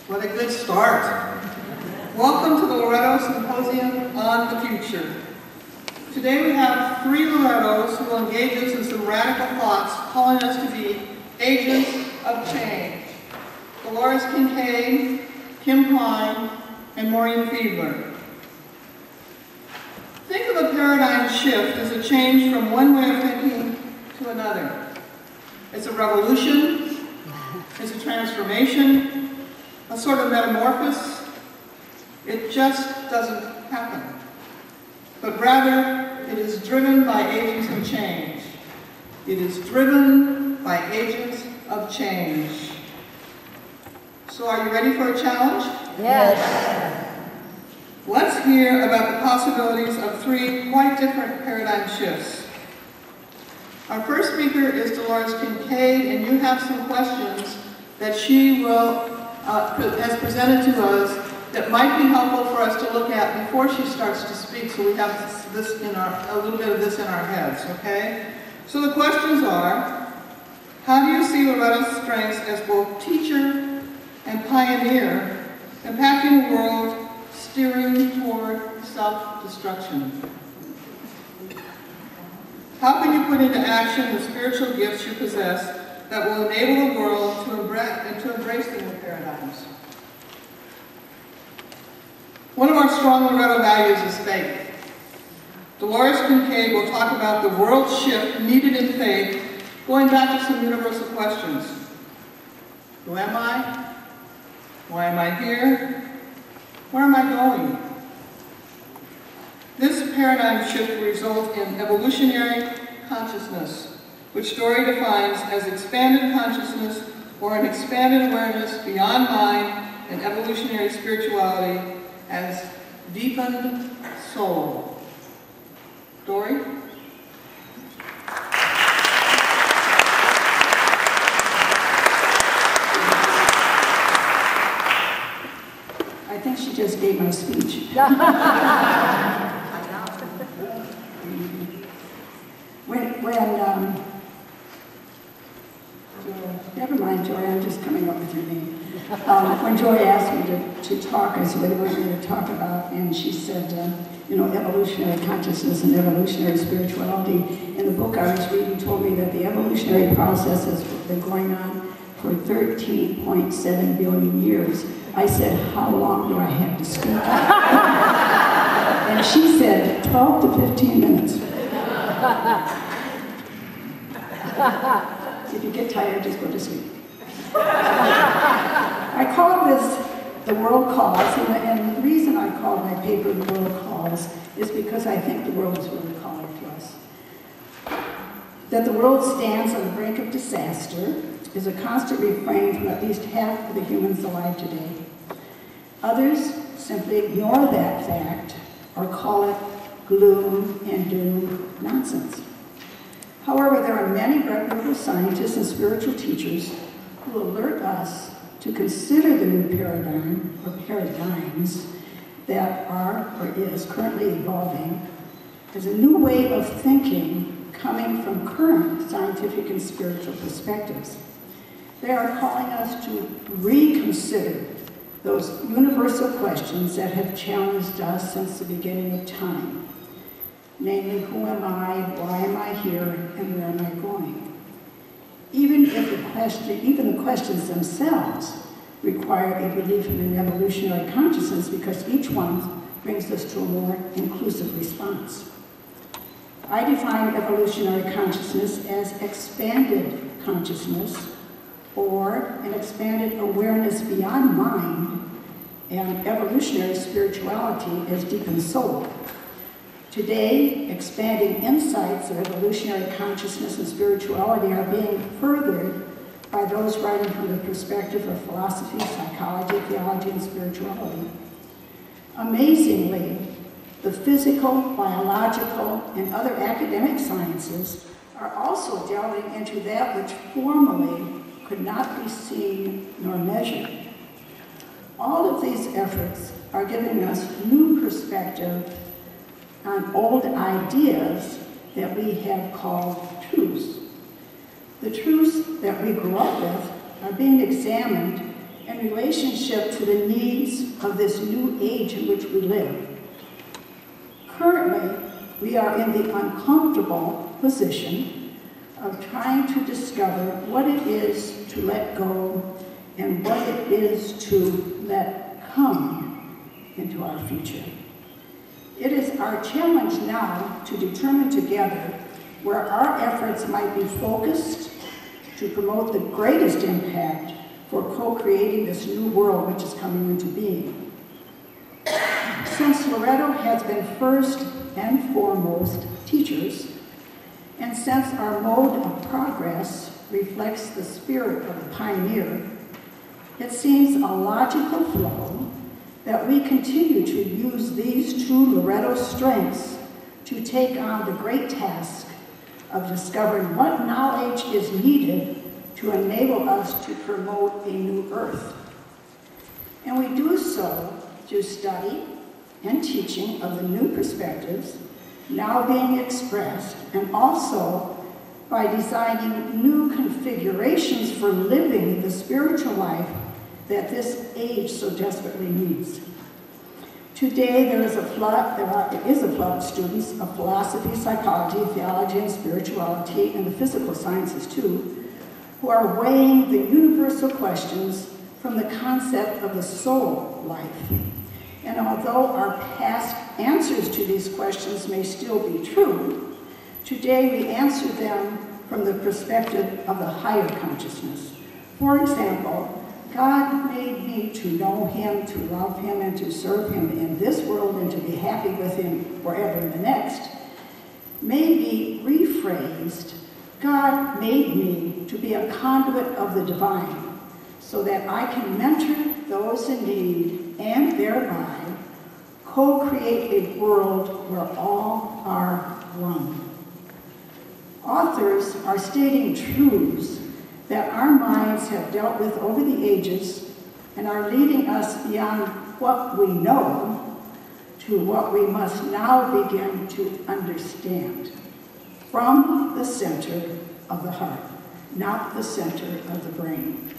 What a good start. Welcome to the Loretto Symposium on the Future. Today we have three Lorettos who will engage us in some radical thoughts, calling us to be agents of change. Dolores Kincaid, Kim Klein, and Maureen Fiedler. Think of a paradigm shift as a change from one way of thinking to another. It's a revolution, it's a transformation, a sort of metamorphosis. It just doesn't happen. But rather, it is driven by agents of change. It is driven by agents of change. So are you ready for a challenge? Yes. Let's hear about the possibilities of three quite different paradigm shifts. Our first speaker is Dolores Kincaid, and you have some questions that she has presented to us that might be helpful for us to look at before she starts to speak, so we have this a little bit of this in our heads, okay? So the questions are, how do you see Loretto's strengths as both teacher and pioneer, impacting the world, steering toward self-destruction? How can you put into action the spiritual gifts you possess that will enable the world to embrace the new paradigms? One of our strong Loretto values is faith. Dolores Kincaid will talk about the world shift needed in faith, going back to some universal questions. Who am I? Why am I here? Where am I going? This paradigm shift will result in evolutionary consciousness, which Dory defines as expanded consciousness or an expanded awareness beyond mind and evolutionary spirituality as deepened soul. Dory? I think she just gave my speech. Never mind, Joy, I'm just coming up with your name. When Joy asked me to talk, I said, what are we going to talk about? And she said, evolutionary consciousness and evolutionary spirituality. And the book I was reading told me that the evolutionary process has been going on for 13.7 billion years. I said, how long do I have to speak? And she said, 12 to 15 minutes. If you get tired, just go to sleep. I call this The World Calls, and the reason I call my paper The World Calls is because I think the world is really calling to us. That the world stands on the brink of disaster is a constant refrain from at least half of the humans alive today. Others simply ignore that fact or call it gloom and doom nonsense. However, there are many reputable scientists and spiritual teachers who alert us to consider the new paradigm or paradigms that are or is currently evolving as a new way of thinking coming from current scientific and spiritual perspectives. They are calling us to reconsider those universal questions that have challenged us since the beginning of time. Namely, who am I, why am I here, and where am I going? Even the questions themselves require a belief in an evolutionary consciousness because each one brings us to a more inclusive response. I define evolutionary consciousness as expanded consciousness or an expanded awareness beyond mind, and evolutionary spirituality as deepened soul. Today, expanding insights of evolutionary consciousness and spirituality are being furthered by those writing from the perspective of philosophy, psychology, theology, and spirituality. Amazingly, the physical, biological, and other academic sciences are also delving into that which formerly could not be seen nor measured. All of these efforts are giving us new perspective on old ideas that we have called truths. The truths that we grew up with are being examined in relationship to the needs of this new age in which we live. Currently, we are in the uncomfortable position of trying to discover what it is to let go and what it is to let come into our future. It is our challenge now to determine together where our efforts might be focused to promote the greatest impact for co-creating this new world which is coming into being. Since Loretto has been first and foremost teachers, and since our mode of progress reflects the spirit of the pioneer, it seems a logical flow that we continue to use these two Loretto strengths to take on the great task of discovering what knowledge is needed to enable us to promote a new earth. And we do so through study and teaching of the new perspectives now being expressed, and also by designing new configurations for living the spiritual life that this age so desperately needs. Today, there is a flood of students of philosophy, psychology, theology, and spirituality, and the physical sciences too, who are weighing the universal questions from the concept of the soul life. And although our past answers to these questions may still be true, today we answer them from the perspective of the higher consciousness. For example, God made me to know him, to love him, and to serve him in this world and to be happy with him forever in the next. May be rephrased, God made me to be a conduit of the divine so that I can mentor those in need and thereby co-create a world where all are one. Authors are stating truths that our minds have dealt with over the ages and are leading us beyond what we know to what we must now begin to understand from the center of the heart, not the center of the brain.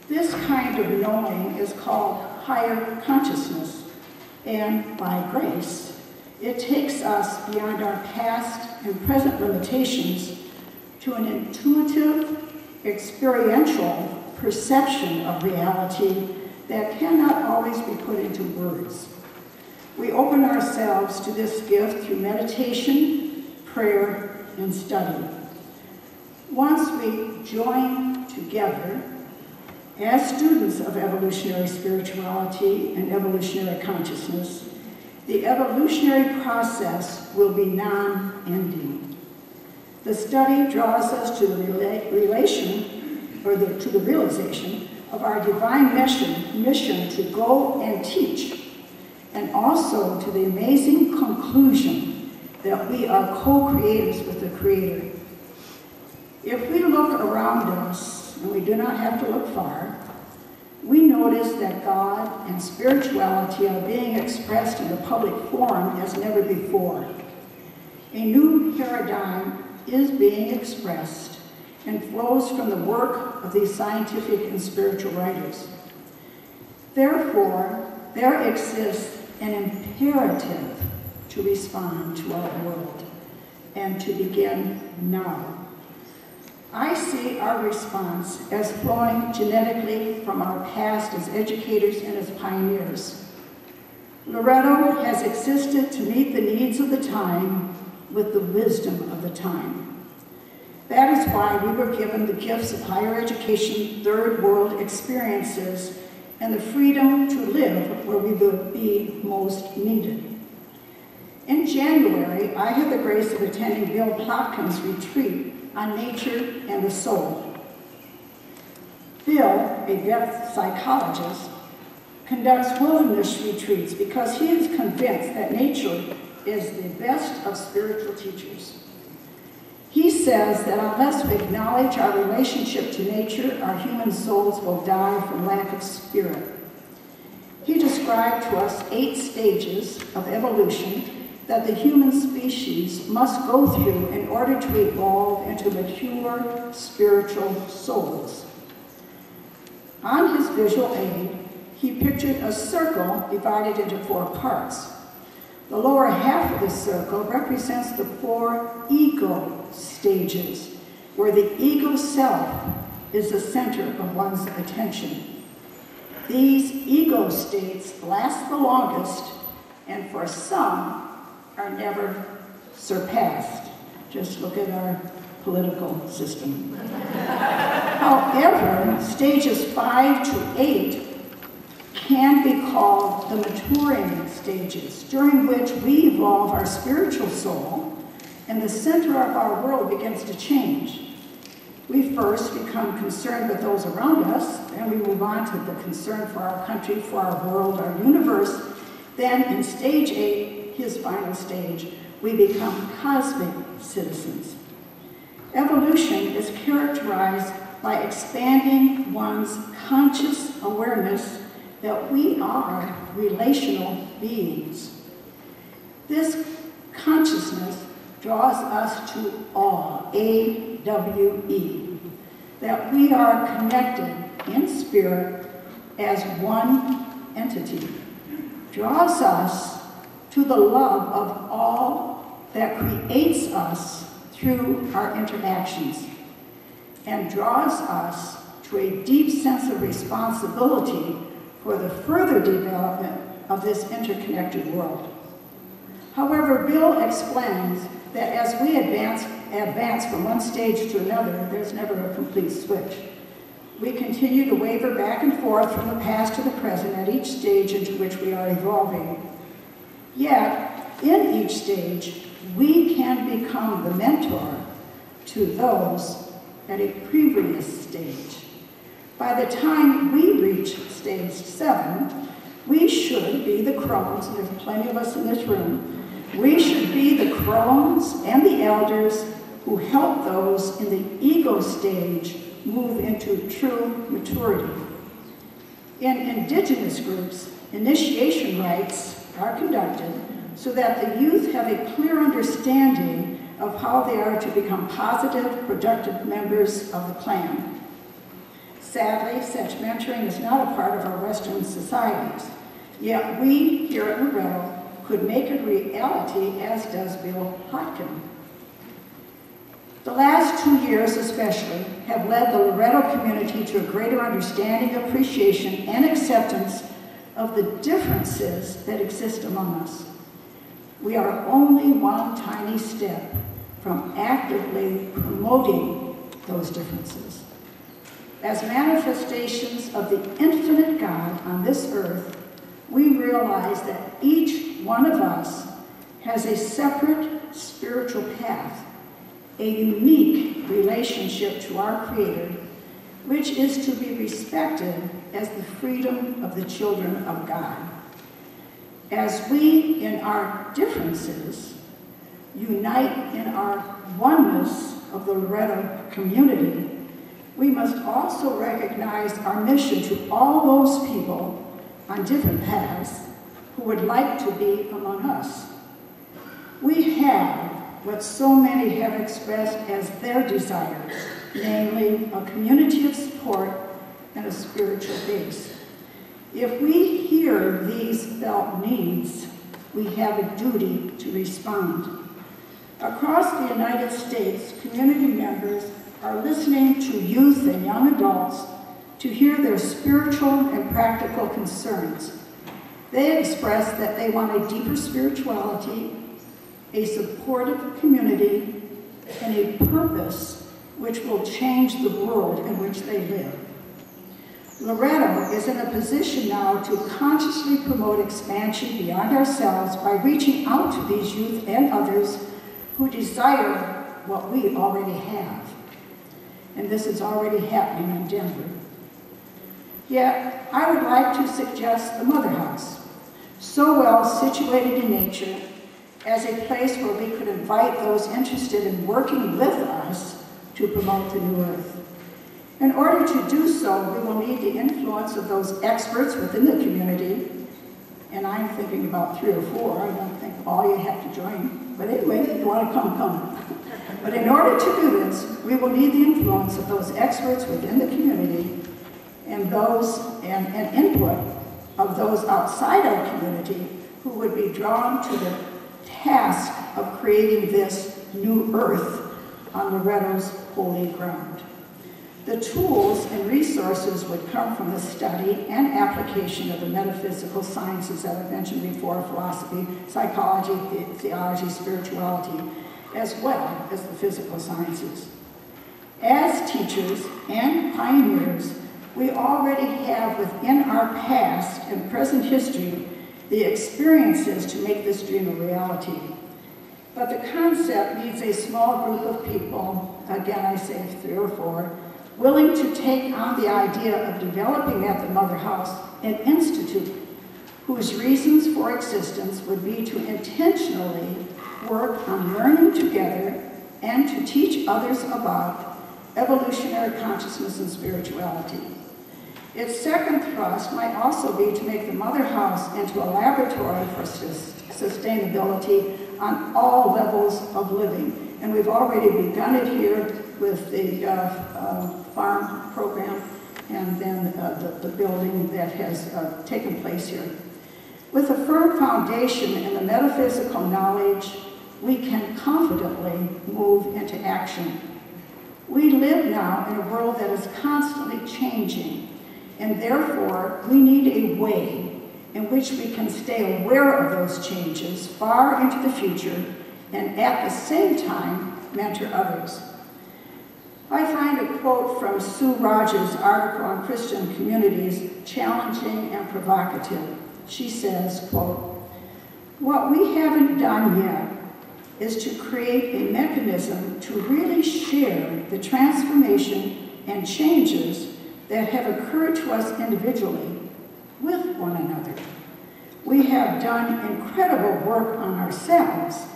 This kind of knowing is called higher consciousness, and by grace, it takes us beyond our past and present limitations to an intuitive, experiential perception of reality that cannot always be put into words. We open ourselves to this gift through meditation, prayer, and study. Once we join together as students of evolutionary spirituality and evolutionary consciousness, the evolutionary process will be non-ending. The study draws us to the realization of our divine mission to go and teach, and also to the amazing conclusion that we are co-creators with the Creator. If we look around us, and we do not have to look far, we notice that God and spirituality are being expressed in the public forum as never before. A new paradigm is being expressed and flows from the work of these scientific and spiritual writers. Therefore, there exists an imperative to respond to our world and to begin now. I see our response as flowing genetically from our past as educators and as pioneers. Loretto has existed to meet the needs of the time with the wisdom of the time. That is why we were given the gifts of higher education, third world experiences, and the freedom to live where we would be most needed. In January, I had the grace of attending Bill Plotkin's retreat on nature and the soul. Bill, a vet psychologist, conducts wilderness retreats because he is convinced that nature is the best of spiritual teachers. He says that unless we acknowledge our relationship to nature, our human souls will die from lack of spirit. He described to us 8 stages of evolution that the human species must go through in order to evolve into mature spiritual souls. On his visual aid, he pictured a circle divided into 4 parts. The lower half of the circle represents the 4 ego stages, where the ego self is the center of one's attention. These ego states last the longest, and for some are never surpassed. Just look at our political system. However, stages 5 to 8 can be called the maturing stages, during which we evolve our spiritual soul and the center of our world begins to change. We first become concerned with those around us, then we move on to the concern for our country, for our world, our universe. Then in stage 8, his final stage, we become cosmic citizens. Evolution is characterized by expanding one's conscious awareness that we are relational beings. This consciousness draws us to awe, A-W-E, that we are connected in spirit as one entity, draws us to the love of all that creates us through our interactions, and draws us to a deep sense of responsibility for the further development of this interconnected world. However, Bill explains that as we advance from one stage to another, there's never a complete switch. We continue to waver back and forth from the past to the present at each stage into which we are evolving. Yet, in each stage, we can become the mentor to those at a previous stage. By the time we reach stage 7, we should be the crones, and there's plenty of us in this room, we should be the crones and the elders who help those in the ego stage move into true maturity. In indigenous groups, initiation rites are conducted so that the youth have a clear understanding of how they are to become positive, productive members of the clan. Sadly, such mentoring is not a part of our Western societies, yet we here at Loretto could make it reality, as does Bill Hotkin. The last 2 years especially have led the Loretto community to a greater understanding, appreciation, and acceptance of the differences that exist among us. We are only one tiny step from actively promoting those differences. As manifestations of the infinite God on this earth, we realize that each one of us has a separate spiritual path, a unique relationship to our Creator, which is to be respected as the freedom of the children of God. As we, in our differences, unite in our oneness of the Loretto community, we must also recognize our mission to all those people on different paths who would like to be among us. We have what so many have expressed as their desires, namely a community of support and a spiritual base. If we hear these felt needs, we have a duty to respond. Across the United States, community members are listening to youth and young adults to hear their spiritual and practical concerns. They express that they want a deeper spirituality, a supportive community, and a purpose which will change the world in which they live. Loretto is in a position now to consciously promote expansion beyond ourselves by reaching out to these youth and others who desire what we already have. And this is already happening in Denver. Yet, I would like to suggest the Mother House, so well situated in nature, as a place where we could invite those interested in working with us to promote the new earth. In order to do so, we will need the influence of those experts within the community, and I'm thinking about 3 or 4. I don't think all you have to join. But anyway, if you want to come, come. But in order to do this, we will need the influence of those experts within the community, and input of those outside our community who would be drawn to the task of creating this new earth on Loretto's holy ground. The tools and resources would come from the study and application of the metaphysical sciences that I mentioned before: philosophy, psychology, theology, spirituality, as well as the physical sciences. As teachers and pioneers, we already have within our past and present history the experiences to make this dream a reality. But the concept needs a small group of people, again I say 3 or 4, willing to take on the idea of developing at the Mother House an institute whose reasons for existence would be to intentionally work on learning together and to teach others about evolutionary consciousness and spirituality. Its second thrust might also be to make the Mother House into a laboratory for sustainability on all levels of living. And we've already begun it here with the farm program and then the building that has taken place here. With a firm foundation in the metaphysical knowledge, we can confidently move into action. We live now in a world that is constantly changing, and therefore we need a way in which we can stay aware of those changes far into the future and at the same time mentor others. I find a quote from Sue Rogers' article on Christian communities challenging and provocative. She says, quote, "What we haven't done yet is to create a mechanism to really share the transformation and changes that have occurred to us individually with one another. We have done incredible work on ourselves,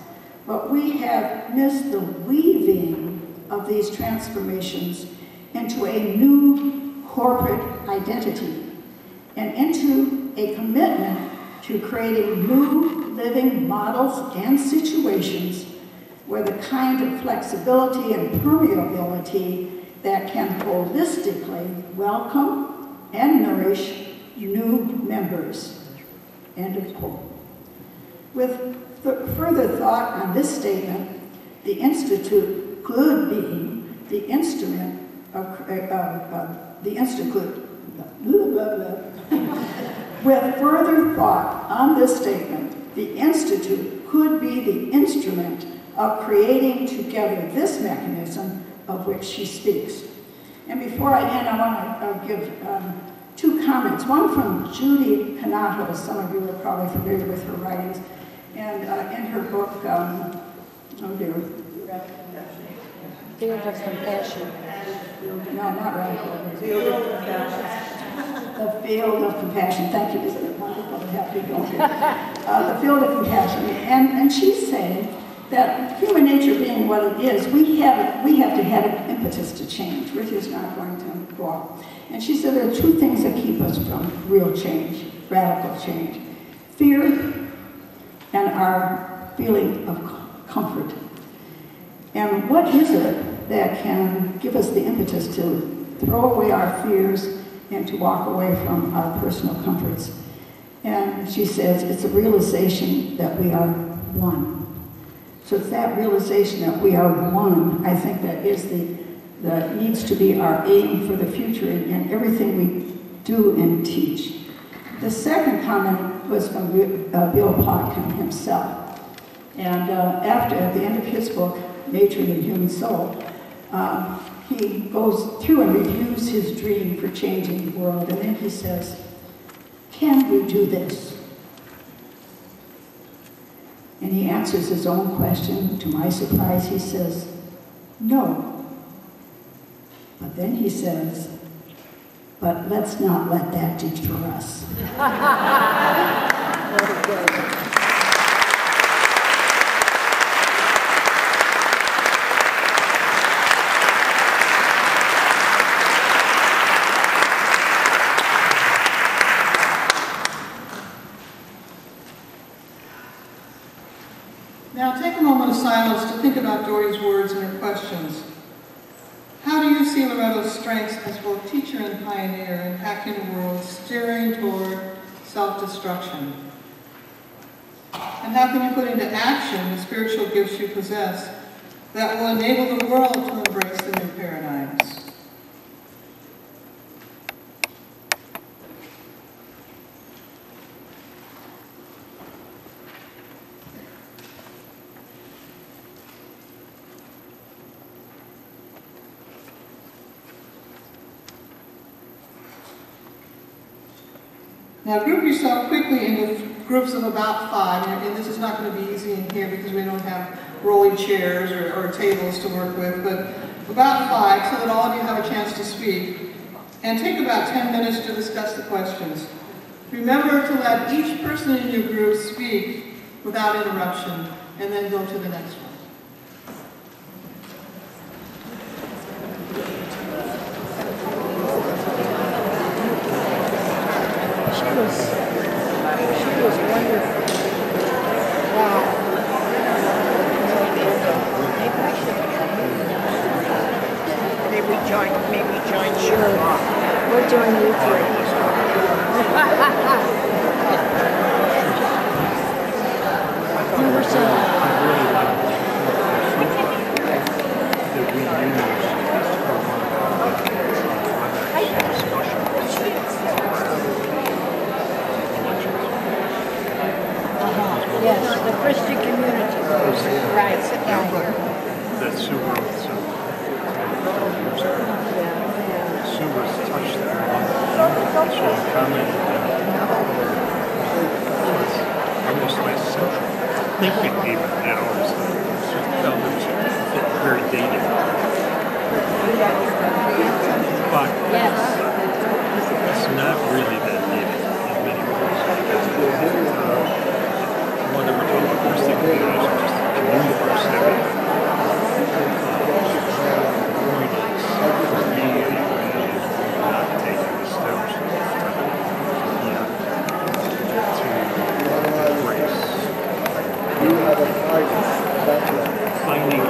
but we have missed the weaving of these transformations into a new corporate identity and into a commitment to creating new living models and situations where the kind of flexibility and permeability that can holistically welcome and nourish new members." End of quote. With further thought on this statement, the Institute could be the instrument of the Institute. With further thought on this statement, the Institute could be the instrument of creating together this mechanism of which she speaks. And before I end, I want to give 2 comments. One from Judy Canato. Some of you are probably familiar with her writings. And in her book, Field of Compassion. No, not radical. Field of Compassion. The Field of Compassion. Thank you. Isn't it wonderful to have you go here? The Field of Compassion. And she's saying that human nature being what it is, we have to have an impetus to change. We're just not going to go off. And she said there are 2 things that keep us from real change, radical change: fear and our feeling of comfort. And what is it that can give us the impetus to throw away our fears and to walk away from our personal comforts? And she says it's a realization that we are one. So it's that realization that we are one, I think, that is that needs to be our aim for the future in everything we do and teach. The second comment was from Bill Plotkin himself. And at the end of his book, Nature and the Human Soul, he goes through and reviews his dream for changing the world. And then he says, can we do this? And he answers his own question. To my surprise, he says, no. But then he says, but let's not let that deter us. Very good. Now take a moment of silence to think about Dory's words and her questions. How do you see see Loretto's strengths as both teacher and pioneer in hacking the world, steering toward self-destruction? And how can you put into action the spiritual gifts you possess that will enable the world to embrace the new paradigms? Now group yourself quickly into groups of about 5, and this is not going to be easy in here because we don't have rolling chairs or tables to work with, but about 5 so that all of you have a chance to speak. And take about 10 minutes to discuss the questions. Remember to let each person in your group speak without interruption, and then go to the next one. She was wonderful. Wow. Maybe join. Sure. We'll join you too. You were saying. Yes, the Christian community. Right, sit down here. That Sue wrote some years ago. Sue was touched there. She commented that it was almost like central thinking even, she felt it was very dated. But it's not really that dated in many ways because whether we're talking about Christian communities or just the universe that we have, not taking the steps to embrace finding a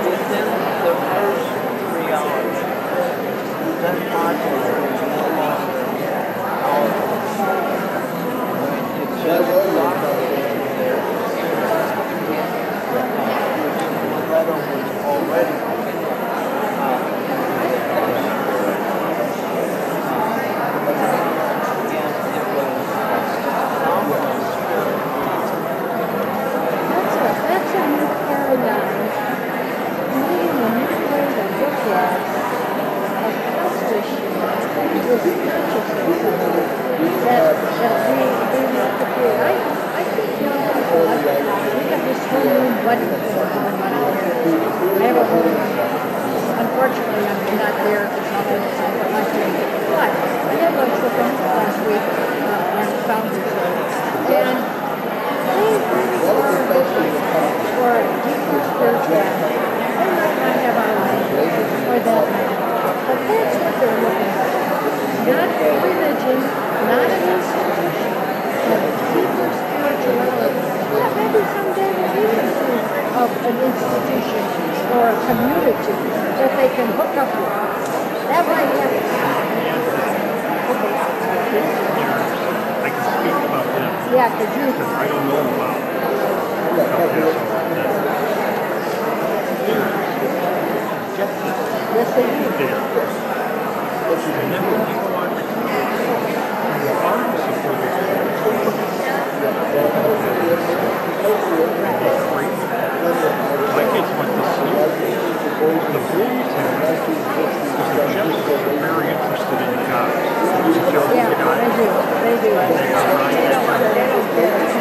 Within the first 3 hours, that project was no longer it just operated there. Loretto was already That's a new paradigm. Needing a new way to look at accomplishment with consciousness that we want to create. I think young people, we have this whole new buddy thing going on here. I have a whole, unfortunately, I'm not there to talk about it, but I had lunch with them last week on Founders Day, and they really are looking for a deeper spirituality. They might not have our language or that language, but that's what they're looking for. Not a religion, not an institution, but a deeper spirituality. Yeah, maybe someday we'll be of an institution or a community that they can hook up with. That might happen. I can speak about them. Yeah, because you... Because I don't know about Yes, they do. And then when you go on the you are supported my kids went to sleep. The boys because the Jets are very interested in the guys. Yeah, they do. They do. They don't get a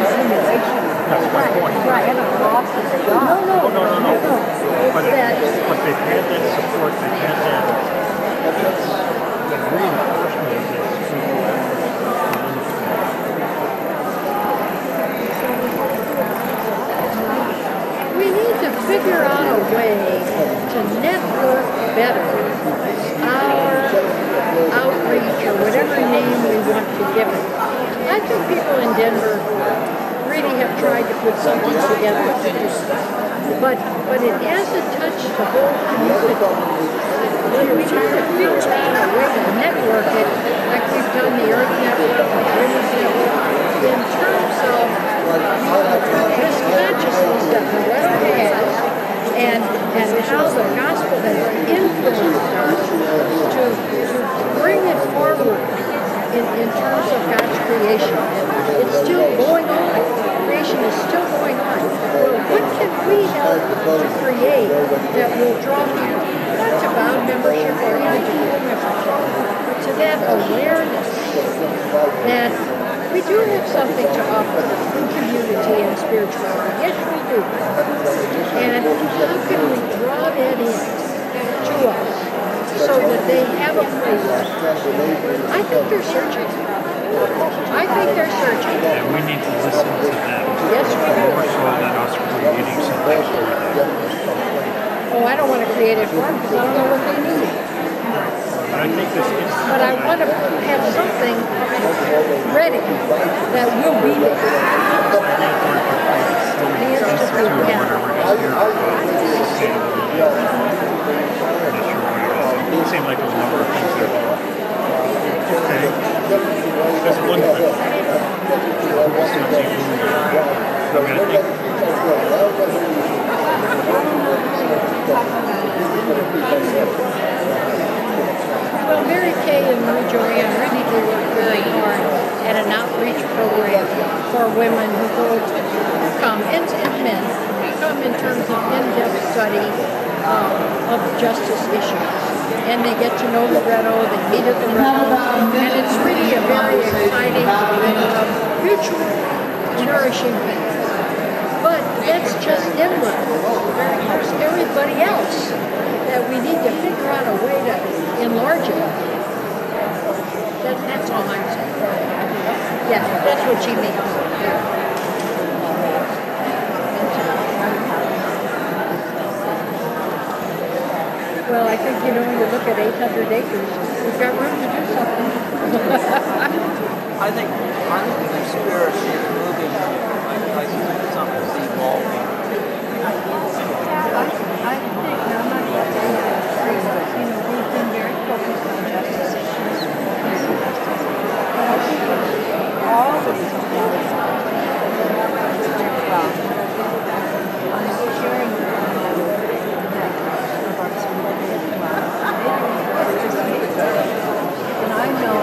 continuation. That's my point. Right, and a loss of the job. No. But they've had that support, they've had that reinforcement of this. We need to figure out a way to network better our outreach or whatever name we want to give it. I think people in Denver really have tried to put something together to do stuff. But it hasn't touched the whole community. We need to figure out a way to network it, like we've done the Earth Network, the Women's Network, in terms of this consciousness that Loretto has, and how the gospel has influenced us to bring it forward in terms of God's creation. It's still going on. Creation is still going on. Well, what can we help to create that will draw people not to vow membership or even to full membership, but to that awareness that we do have something to offer in community and spirituality. Yes, we do. And how can we draw that in to us so that they have a place? I think they're searching. And we need to listen to them. Yes, we do. More so than us creating something for them. Oh, I don't want to create it for them because I don't know what they need. But I think this is... But I want to have something ready that will be there. It seemed like a number of things that okay. That's one thing. I mean, I think well, Mary Kay and Marie Joanne really do work very hard at an outreach program for women who come, and men, come in terms of in-depth study of justice issues. And they get to know Loretto, they meet at the Loretto, and it's really a very exciting, mutually nourishing thing. But that's just inward. There's everybody else that we need to figure out a way to enlarge it. That's all I'm saying. Yeah, that's what she means. Yeah. Well, I think, when you look at 800 acres, we've got room to do something. I think the conspiracy is moving. I think something's evolving. I think, I'm not sure I agree, but, we've been very focused on justice issues, peace and justice. But I think all of these things, I'm sharing that of our community as well. And I know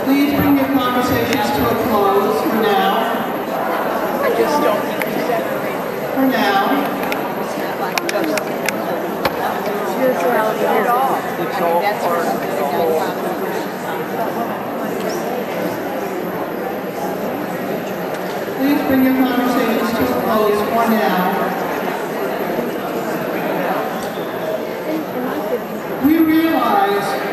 Please bring your conversations to a close for now. I just don't think we separate. For now. Spirituality at all. It's all part of the whole. Please bring your conversations to a close for now. We realize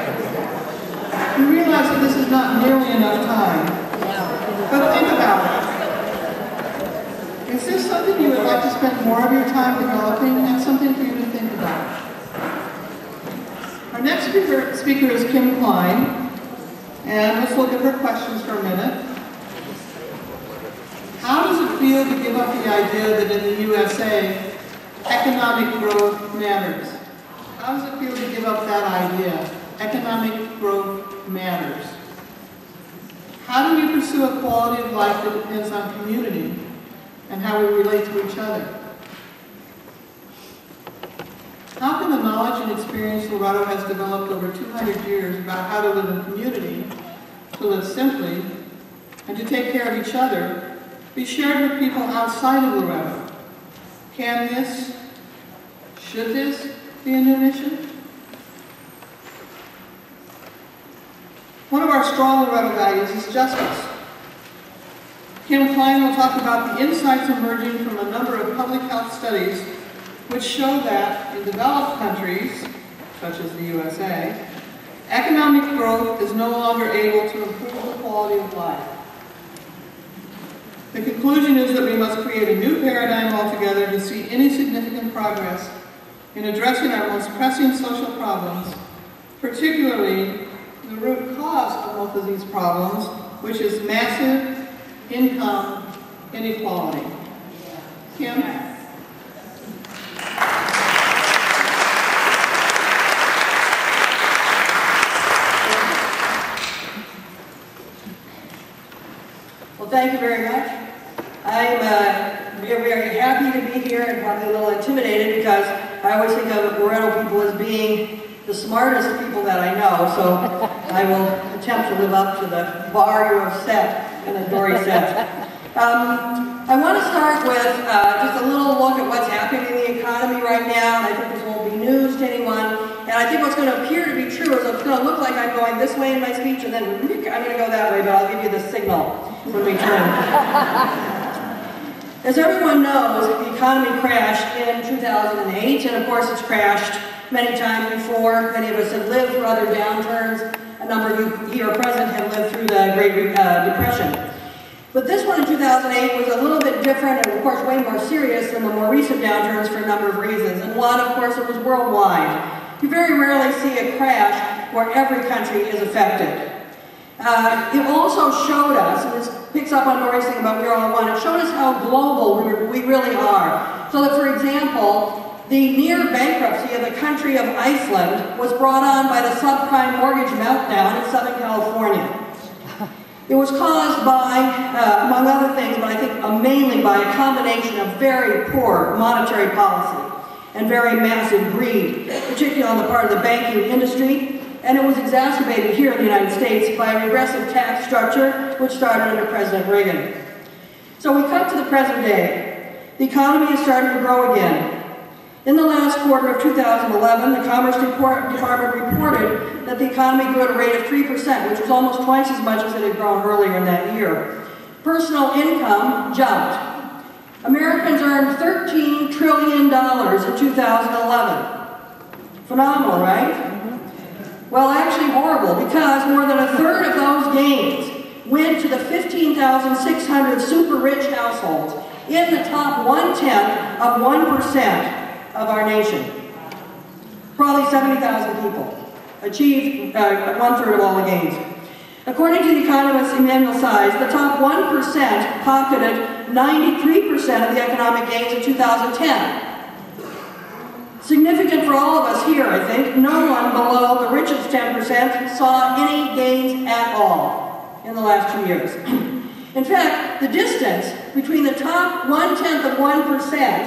that this is not nearly enough time. But think about it. Is this something you would like to spend more of your time developing? That's something for you to think about. Our next speaker is Kim Klein, and let's look at her questions for a minute. How does it feel to give up the idea that in the USA, economic growth matters? How does it feel to give up that idea? Economic growth matters. How do we pursue a quality of life that depends on community and how we relate to each other? How can the knowledge and experience Loretto has developed over 200 years about how to live in community, to live simply, and to take care of each other, be shared with people outside of Loretto? Can this, should this be a new mission? One of our strong Loretto values is justice. Kim Klein will talk about the insights emerging from a number of public health studies which show that in developed countries, such as the USA, economic growth is no longer able to improve the quality of life. The conclusion is that we must create a new paradigm altogether to see any significant progress in addressing our most pressing social problems, particularly the root cause of both of these problems, which is massive income inequality. Kim? Well, thank you very much. I'm very happy to be here and probably a little intimidated because I always think of Loretto people as being the smartest people that I know, so I will attempt to live up to the bar you have set and the door you set. I want to start with just a little look at what's happening in the economy right now, and I think this won't be news to anyone. And I think what's going to appear to be true is it's going to look like I'm going this way in my speech, and then I'm going to go that way, but I'll give you the signal when we turn. As everyone knows, the economy crashed in 2008, and of course it's crashed many times before. Many of us have lived through other downturns. A number of you here present have lived through the Great Depression. But this one in 2008 was a little bit different and, of course, way more serious than the more recent downturns for a number of reasons. And one, of course, it was worldwide. You very rarely see a crash where every country is affected. It also showed us, and this picks up on Dory's thing about we're all one, it showed us how global we really are. So that, for example, the near bankruptcy of the country of Iceland was brought on by the subprime mortgage meltdown in Southern California. It was caused by, among other things, but I think mainly by a combination of very poor monetary policy and very massive greed, particularly on the part of the banking industry, and it was exacerbated here in the United States by a regressive tax structure which started under President Reagan. So we come to the present day. The economy is starting to grow again. In the last quarter of 2011, the Commerce Department reported that the economy grew at a rate of 3%, which was almost twice as much as it had grown earlier in that year. Personal income jumped. Americans earned $13 trillion in 2011. Phenomenal, right? Well, actually horrible, because more than a third of those gains went to the 15,600 super rich households in the top 1/10 of 1% of our nation. Probably 70,000 people achieved 1/3 of all the gains. According to the economist Emmanuel Size, the top 1% pocketed 93% of the economic gains in 2010. Significant for all of us here, I think, no one below the richest 10% saw any gains at all in the last 2 years. In fact, the distance between the top 1/10 of 1%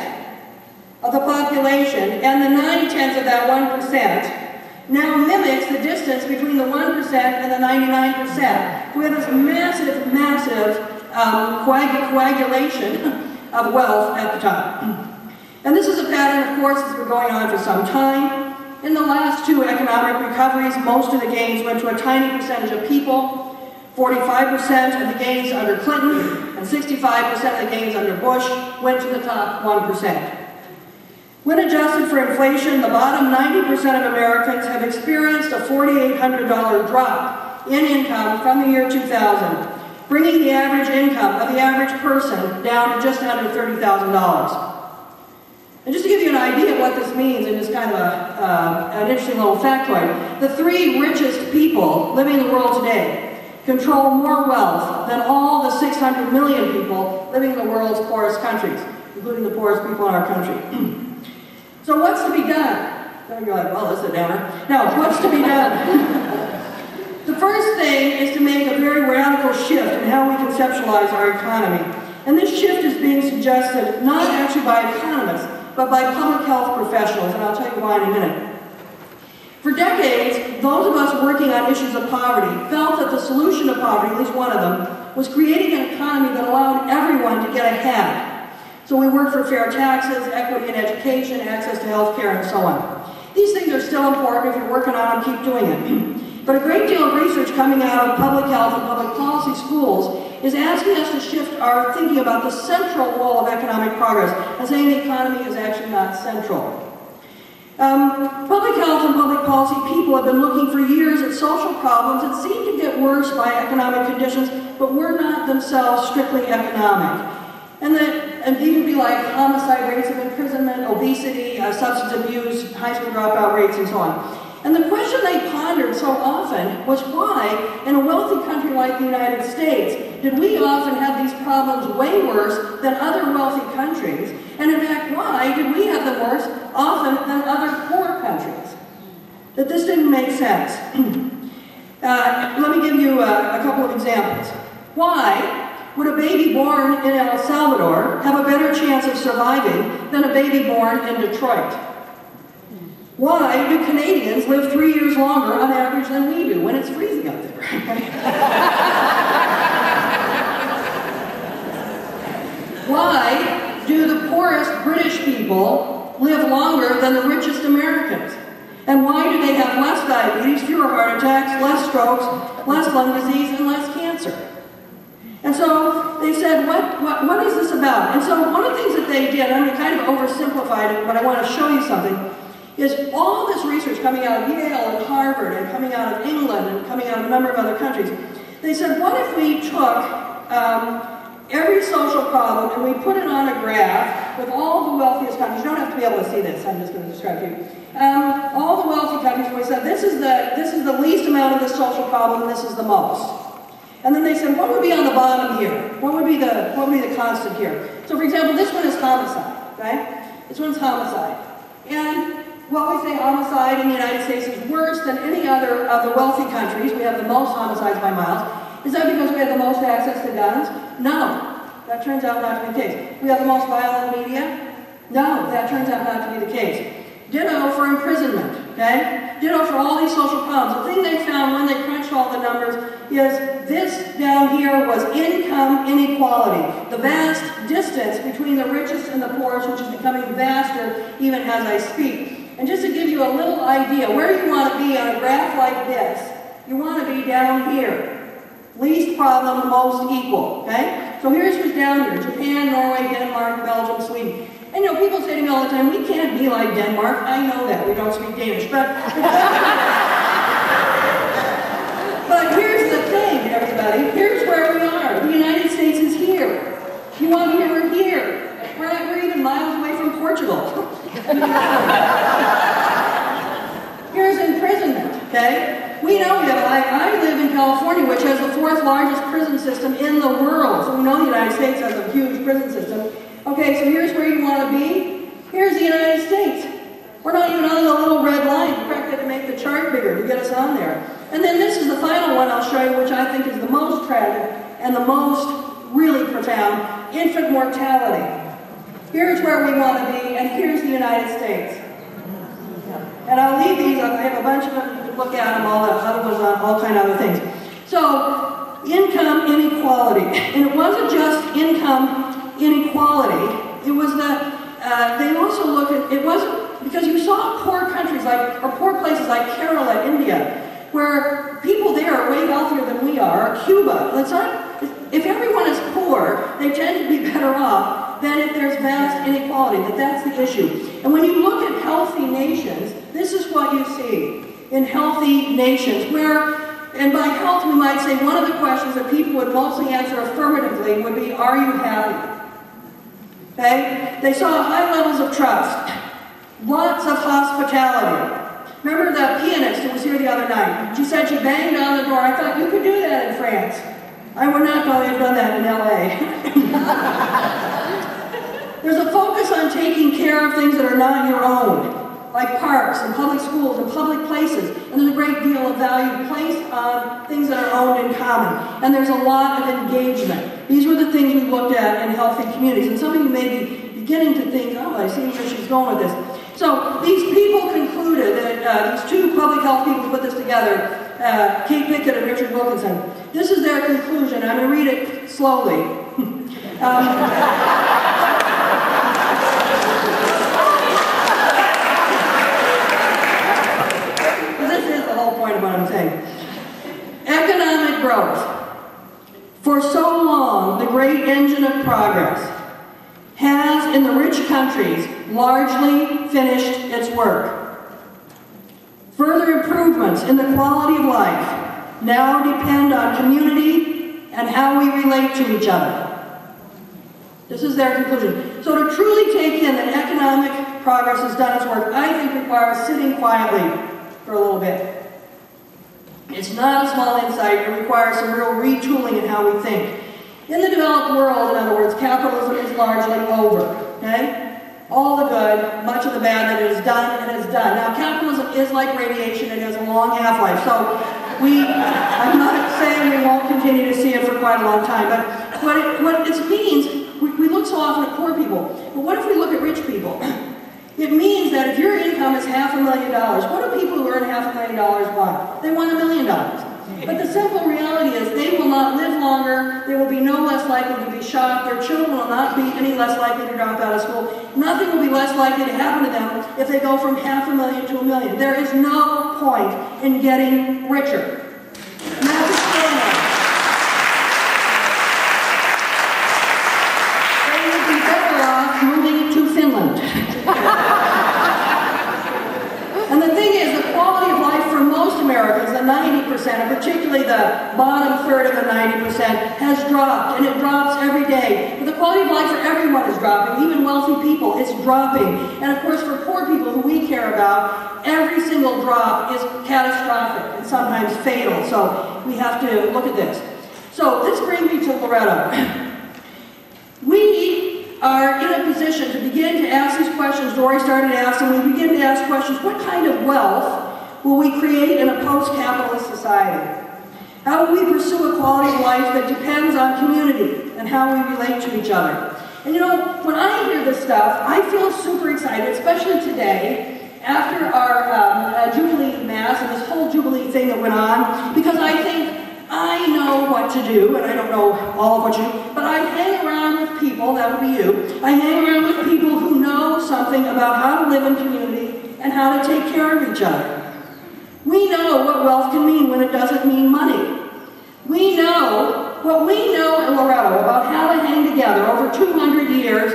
of the population and the 9/10 of that 1% now mimics the distance between the 1% and the 99%. We have this massive, massive coagulation of wealth at the top. And this is a pattern, of course, that's been going on for some time. In the last 2 economic recoveries, most of the gains went to a tiny percentage of people. 45% of the gains under Clinton and 65% of the gains under Bush went to the top 1%. When adjusted for inflation, the bottom 90% of Americans have experienced a $4,800 drop in income from the year 2000, bringing the average income of the average person down to just under $30,000. And just to give you an idea of what this means, and just kind of an interesting little factoid, the 3 richest people living in the world today control more wealth than all the 600 million people living in the world's poorest countries, including the poorest people in our country. So what's to be done? Some of you are like, well, that's a downer. No, what's to be done? The first thing is to make a very radical shift in how we conceptualize our economy. And this shift is being suggested not actually by economists, but by public health professionals, and I'll tell you why in a minute. For decades, those of us working on issues of poverty felt that the solution to poverty, at least one of them, was creating an economy that allowed everyone to get ahead. So we worked for fair taxes, equity in education, access to health care, and so on. These things are still important. If you're working on them, keep doing it. But a great deal of research coming out of public health and public policy schools is asking us to shift our thinking about the central role of economic progress and saying the economy is actually not central. Public health and public policy people have been looking for years at social problems that seem to get worse by economic conditions, but were not themselves strictly economic. And these would be like homicide rates of imprisonment, obesity, substance abuse, high school dropout rates, and so on. And the question they pondered so often was why, in a wealthy country like the United States, did we often have these problems way worse than other wealthy countries? And in fact, why did we have them worse often than other poor countries? That this didn't make sense. Let me give you a couple of examples. Why would a baby born in El Salvador have a better chance of surviving than a baby born in Detroit? Why do Canadians live 3 years longer on average than we do when it's freezing out there? Why do the poorest British people live longer than the richest Americans? And why do they have less diabetes, fewer heart attacks, less strokes, less lung disease, and less cancer? And so they said, what is this about? And so one of the things that they did, I'm kind of oversimplified it, but I want to show you something, is all this research coming out of Yale and Harvard and coming out of England and coming out of a number of other countries. They said, what if we took every social problem and we put it on a graph with all the wealthiest countries. You don't have to be able to see this, I'm just going to describe to you. All the wealthy countries, and we said, this is the least amount of this social problem, and this is the most. And then they said, what would be on the bottom here? What would be the constant here? So for example, this one is homicide, right? This one's homicide. And what we say homicide in the United States is worse than any other of the wealthy countries. We have the most homicides by miles. Is that because we have the most access to guns? No. That turns out not to be the case. We have the most violent media? No. That turns out not to be the case. Ditto for imprisonment, okay? Ditto for all these social problems. The thing they found when they crunched all the numbers is this down here was income inequality. The vast distance between the richest and the poorest, which is becoming vaster even as I speak. And just to give you a little idea, where you want to be on a graph like this, you want to be down here. Least problem, most equal, okay? So here's who's down here. Japan, Norway, Denmark, Belgium, Sweden. And you know, people say to me all the time, we can't be like Denmark. I know that, we don't speak Danish. But here's the thing, everybody. Here's where we are. The United States is here. You want to hear we're here. Here's imprisonment, okay? We know I live in California, which has the 4th largest prison system in the world. So we know the United States has a huge prison system. Okay, so here's where you want to be. Here's the United States. We're not even on the little red line. In fact, I had to make the chart bigger to get us on there. And then this is the final one I'll show you, which I think is the most tragic and the most really profound: infant mortality. Here's where we want to be, and here's the United States. And I'll leave these. I have a bunch of them. You can look at them. All the other ones on all kind of other things. So, income inequality, and it wasn't just income inequality. It was the they also looked at, it wasn't, because you saw poor countries like, or poor places like Kerala, India, where people there are way healthier than we are, or Cuba. It's not, if everyone is poor, they tend to be better off than if there's vast inequality. That's the issue. And when you look at healthy nations, this is what you see in healthy nations, where, and by health we might say one of the questions that people would mostly answer affirmatively would be, are you happy? Okay? They saw high levels of trust, lots of hospitality. Remember the pianist who was here the other night? She said she banged on the door. I thought you could do that in France. I would not know they've done that in LA. There's a focus on taking care of things that are not your own, like parks and public schools and public places. And there's a great deal of value placed on things that are owned in common. And there's a lot of engagement. These were the things we looked at in healthy communities. And some of you may be beginning to think, oh, I see where she's going with this. So these people concluded that these two public health people who put this together, Kate Pickett and Richard Wilkinson, this is their conclusion. I'm going to read it slowly. This is the whole point of what I'm saying. Economic growth. For so long, the great engine of progress has, in the rich countries, largely finished its work. Further improvements in the quality of life now depend on community and how we relate to each other. This is their conclusion. So to truly take in that economic progress has done its work, I think requires sitting quietly for a little bit. It's not a small insight. It requires some real retooling in how we think. In the developed world, in other words, capitalism is largely over. Okay? All the good, much of the bad that it has done, and it's done. Now, capitalism is like radiation. It has a long half-life. So I'm not saying we won't continue to see it for quite a long time, but what it means, we look so often at poor people, but what if we look at rich people? It means that if your income is $500,000, what do people who earn $500,000 want? They want $1 million. But the simple reality is they will not live longer, they will be no less likely to be shot, their children will not be any less likely to drop out of school, nothing will be less likely to happen to them if they go from $500,000 to $1 million. There is no point in getting richer. And that's a scandal. They would be better off moving to Finland. And the thing is, the quality of life for most Americans, the 90%, and particularly the bottom third of the 90%, has dropped, and it drops every day. But the quality of life for everyone is dropping, even wealthy people, it's dropping. And of course, for poor people who we care about, every single drop is catastrophic and sometimes fatal. So we have to look at this. So this brings me to Loretto. We are in a position to begin to ask these questions. Dory started asking, we begin to ask questions, what kind of wealth will we create in a post-capitalist society? How will we pursue a quality of life that depends on community and how we relate to each other? And you know, when I hear this stuff, I feel super excited, especially today, after our Jubilee Mass and this whole Jubilee thing that went on, because I think I know what to do, and I don't know all of what to do, but I hang around with people, that would be you, I hang around with people who know something about how to live in community and how to take care of each other. We know what wealth can mean when it doesn't mean money. We know what we know in Loretto about how to hang together over 200 years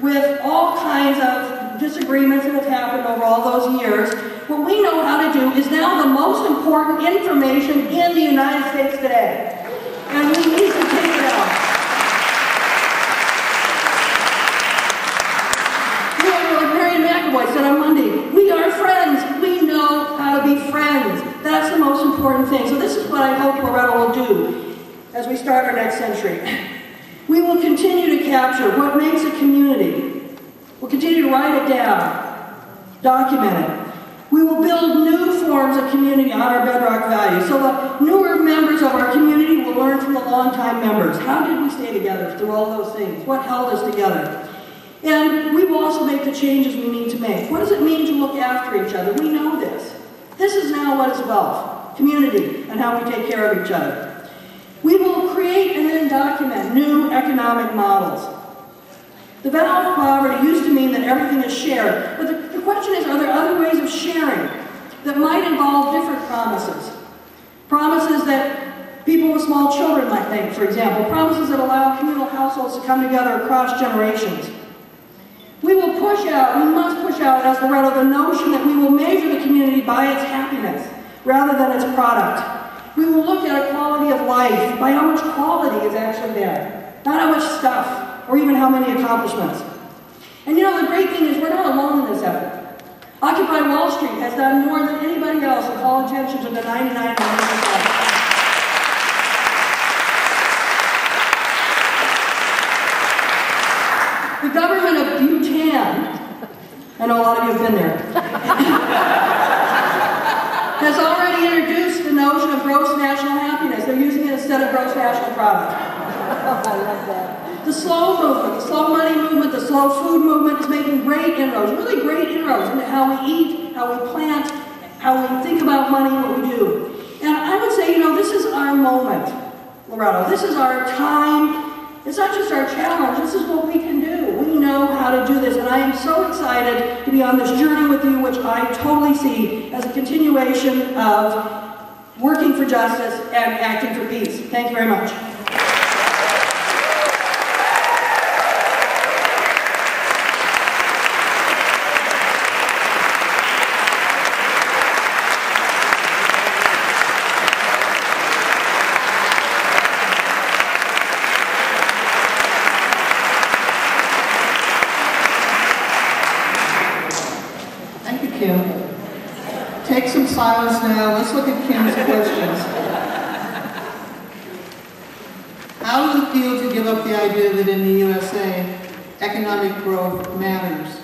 with all kinds of disagreements that have happened over all those years. What we know how to do is now the most important information in the United States today. And we need to take it out. You know, like Marian McAvoy said, important thing. So this is what I hope Loretto will do as we start our next century. We will continue to capture what makes a community. We'll continue to write it down, document it. We will build new forms of community on our bedrock values. So the newer members of our community will learn from the longtime members. How did we stay together through all those things? What held us together? And we will also make the changes we need to make. What does it mean to look after each other? We know this. This is now what is wealth, community, and how we take care of each other. We will create and then document new economic models. The vow of poverty used to mean that everything is shared, but the question is, are there other ways of sharing that might involve different promises? Promises that people with small children might make, for example. Promises that allow communal households to come together across generations. We will push out, we must push out, as Loretto, the notion that we will measure the community by its happiness rather than its product. We will look at a quality of life by how much quality is actually there, not how much stuff or even how many accomplishments. And you know, the great thing is we're not alone in this effort. Occupy Wall Street has done more than anybody else to call attention to the 99 The government of Bhutan, I know a lot of you have been there, has already introduced the notion of gross national happiness. They're using it instead of gross national product. I love that. The slow movement, the slow money movement, the slow food movement is making great inroads, really great inroads into how we eat, how we plant, how we think about money, what we do. And I would say, you know, this is our moment, Loretto. This is our time. It's not just our challenge. This is what we can do. We know how to do this. And I am so excited to be on this journey with you, which I totally see as a continuation of working for justice and acting for peace. Thank you very much. Take some silence now. Let's look at Kim's questions. How does it feel to give up the idea that in the USA, economic growth matters?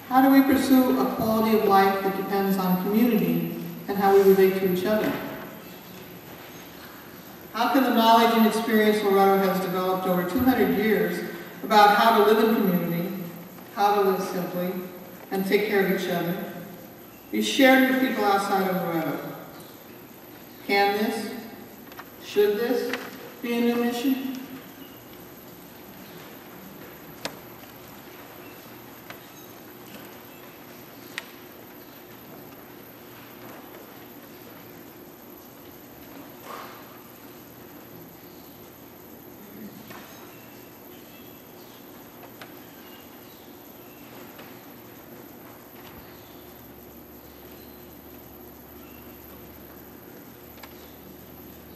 How do we pursue a quality of life that depends on community and how we relate to each other? How can the knowledge and experience Loretto has developed over 200 years about how to live in community, how to live simply, and take care of each other, be shared with people outside of Loretto? Can this, should this be a new mission?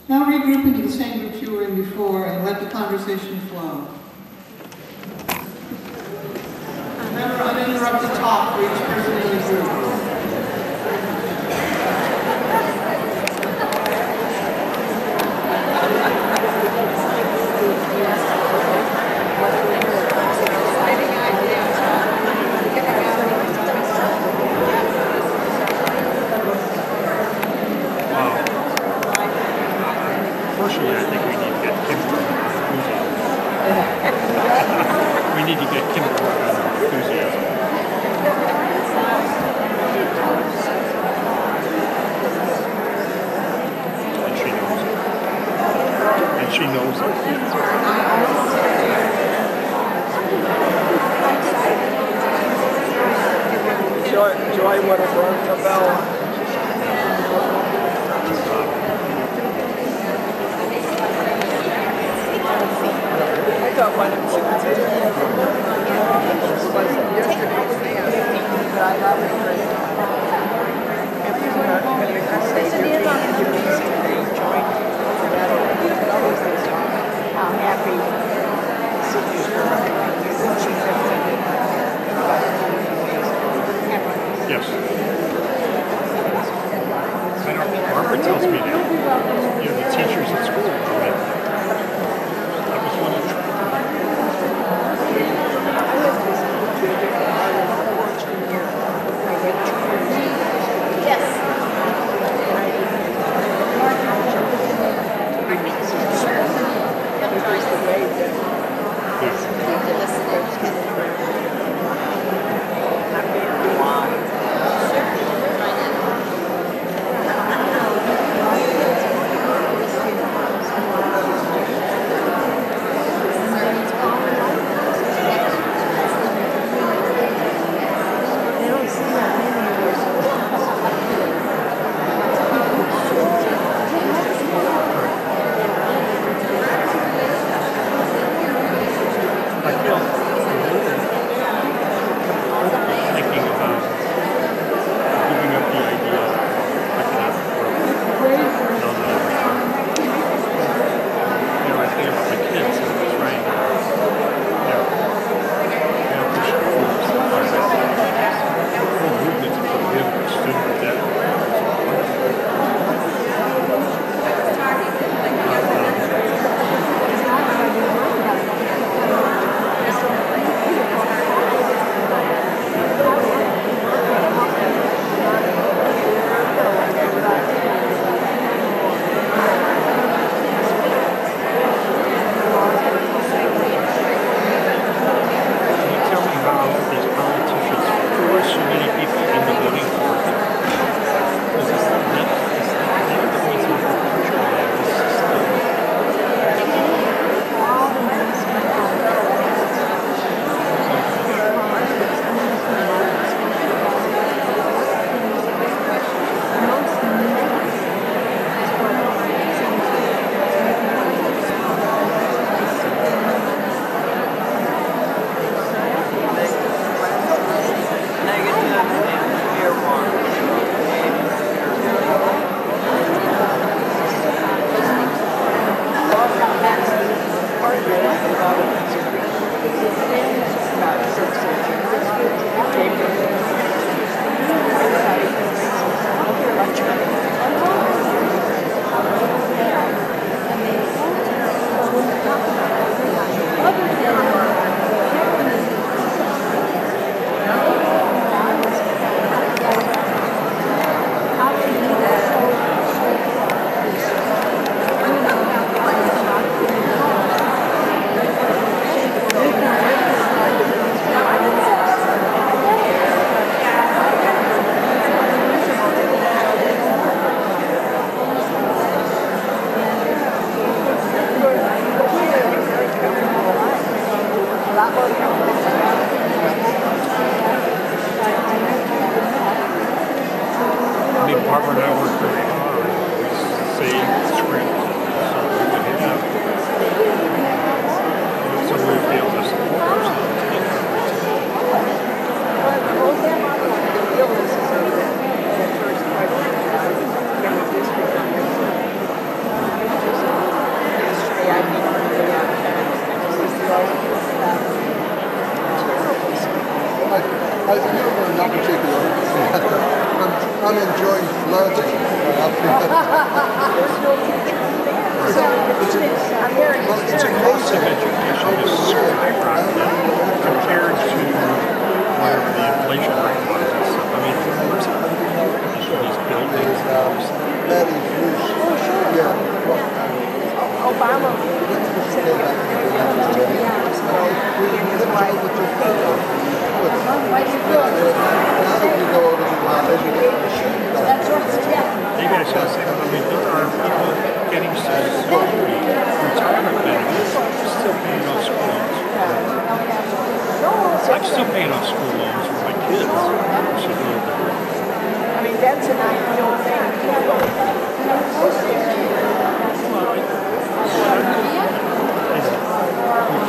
Now regroup into the same group you were in before and let the conversation flow. Remember, uninterrupted talk for each person in the group. Unfortunately, I think we need to get Kim to work on enthusiasm. We need to get Kim to work on enthusiasm. And she knows it. And she knows it. Joy would have rung the bell. I got one of the yes. thinking about giving up the idea of economic growth. You know, I think about my kids and I'm trying to, push forward some whole movement to forgive student debt. Barbara and I worked very hard. We saved script so we would have so we would be able to support ourselves. Not particular. I'm enjoying flirting. It's a cost of education is skyrocketed compared to whatever the inflation rate was. I mean, where's it? These buildings. That is loose. Yeah. Obama. That's right, yeah. Maybe I should say, I mean, there are people getting retirement benefits, still paying off school loans. I'm still paying off school loans for my kids, which is a little different. I mean, that's an ideal thing.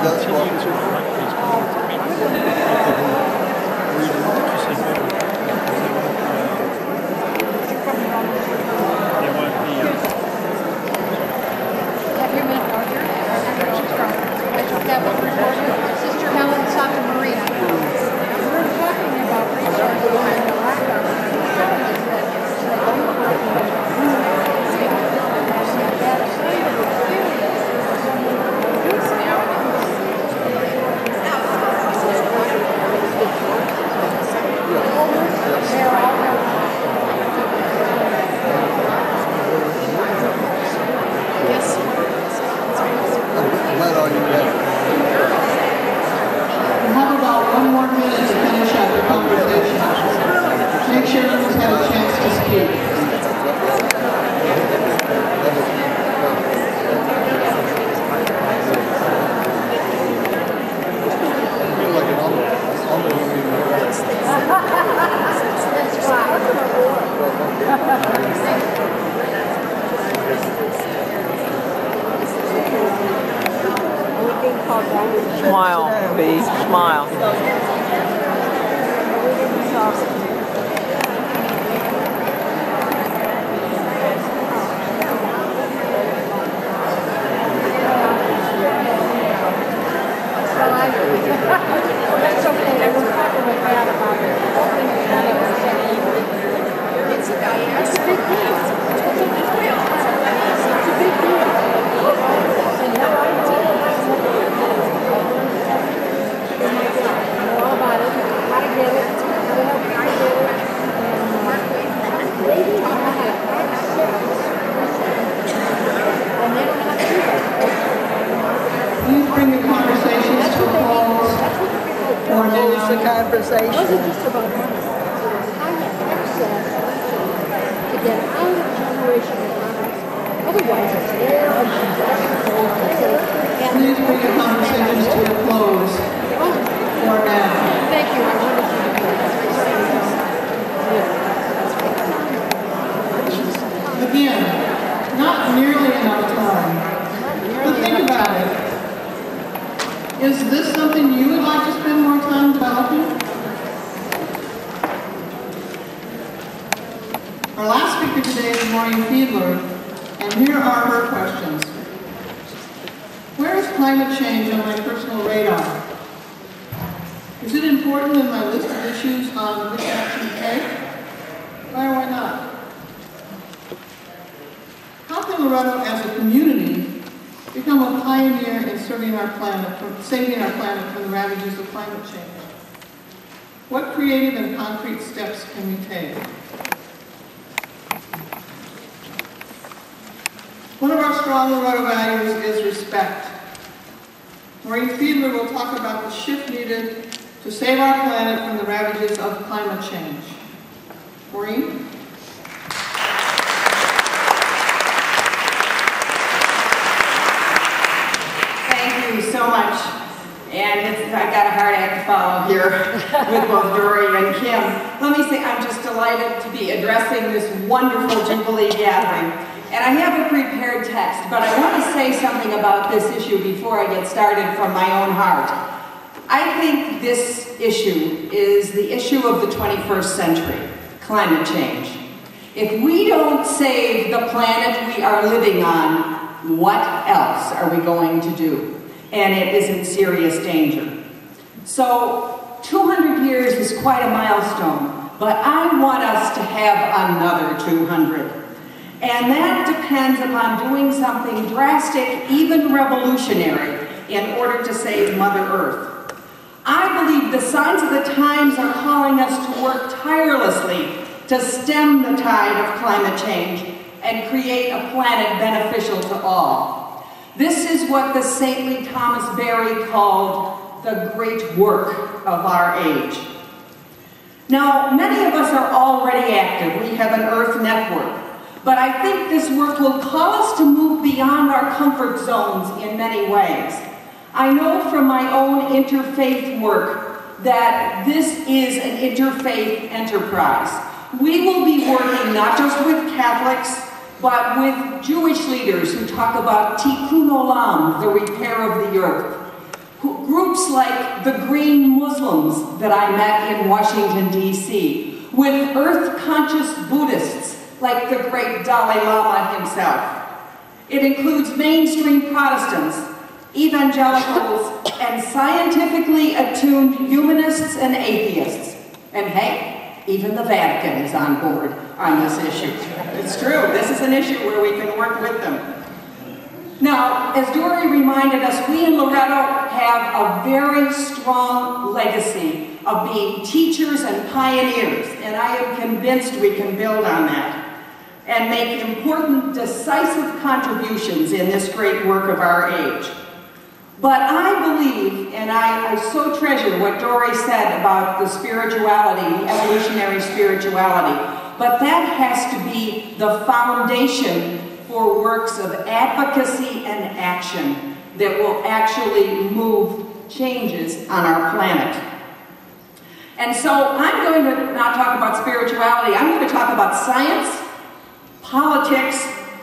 That's why to elect these people to be people who religiously better. They want the Have you met Arthur? She's from Special Capital Reporter, Sister Helen Santa Marina. We're talking about resources and the lack of challenges that Called Smile, B. Smile. That's okay. I was talking with Matt about it. It's a big deal. It's a big deal. And now I know all about it, how to get it, how to help I get it. And maybe I have access. And they don't have to do that. Please bring your conversations to a close. Or Close the conversation. It wasn't just about money. It was how you access to get out of generational products. Otherwise, it's there. please bring your conversations to a close for now. Thank you. I wanted you to do that. Again, not nearly enough time. But think about it. Is this something you would like to spend more time developing? Our last speaker today is Maureen Fiedler, and here are her questions. Where is climate change on my personal radar? Is it important in my list of issues on which action to take? Why or why not? How can Loretto as a community become a pioneer in saving our planet from the ravages of climate change? What creative and concrete steps can we take? One of our strong Loretto values is respect. Maureen Fiedler will talk about the shift needed to save our planet from the ravages of climate change. Maureen? Thank you so much. And I got a hard act to follow here with both Dory and Kim. Let me say I'm just delighted to be addressing this wonderful Jubilee gathering. And I have a prepared text, but I want to say something about this issue before I get started from my own heart. I think this issue is the issue of the 21st century, climate change. If we don't save the planet we are living on, what else are we going to do? And it is in serious danger. So 200 years is quite a milestone, but I want us to have another 200. And that depends upon doing something drastic, even revolutionary, in order to save Mother Earth. I believe the signs of the times are calling us to work tirelessly to stem the tide of climate change and create a planet beneficial to all. This is what the saintly Thomas Berry called the great work of our age. Now, many of us are already active. We have an Earth network. But I think this work will call us to move beyond our comfort zones in many ways. I know from my own interfaith work that this is an interfaith enterprise. We will be working not just with Catholics, but with Jewish leaders who talk about tikkun olam, the repair of the earth. Groups like the Green Muslims that I met in Washington, D.C., with earth-conscious Buddhists like the great Dalai Lama himself. It includes mainstream Protestants, evangelicals, and scientifically attuned humanists and atheists. And hey, even the Vatican is on board on this issue. It's true, this is an issue where we can work with them. Now, as Dory reminded us, we in Loretto have a very strong legacy of being teachers and pioneers, and I am convinced we can build on that and make important, decisive contributions in this great work of our age. But I believe, and I so treasure what Dory said about the spirituality, the evolutionary spirituality, but that has to be the foundation for works of advocacy and action that will actually move changes on our planet. And so I'm going to not talk about spirituality, I'm going to talk about science, politics,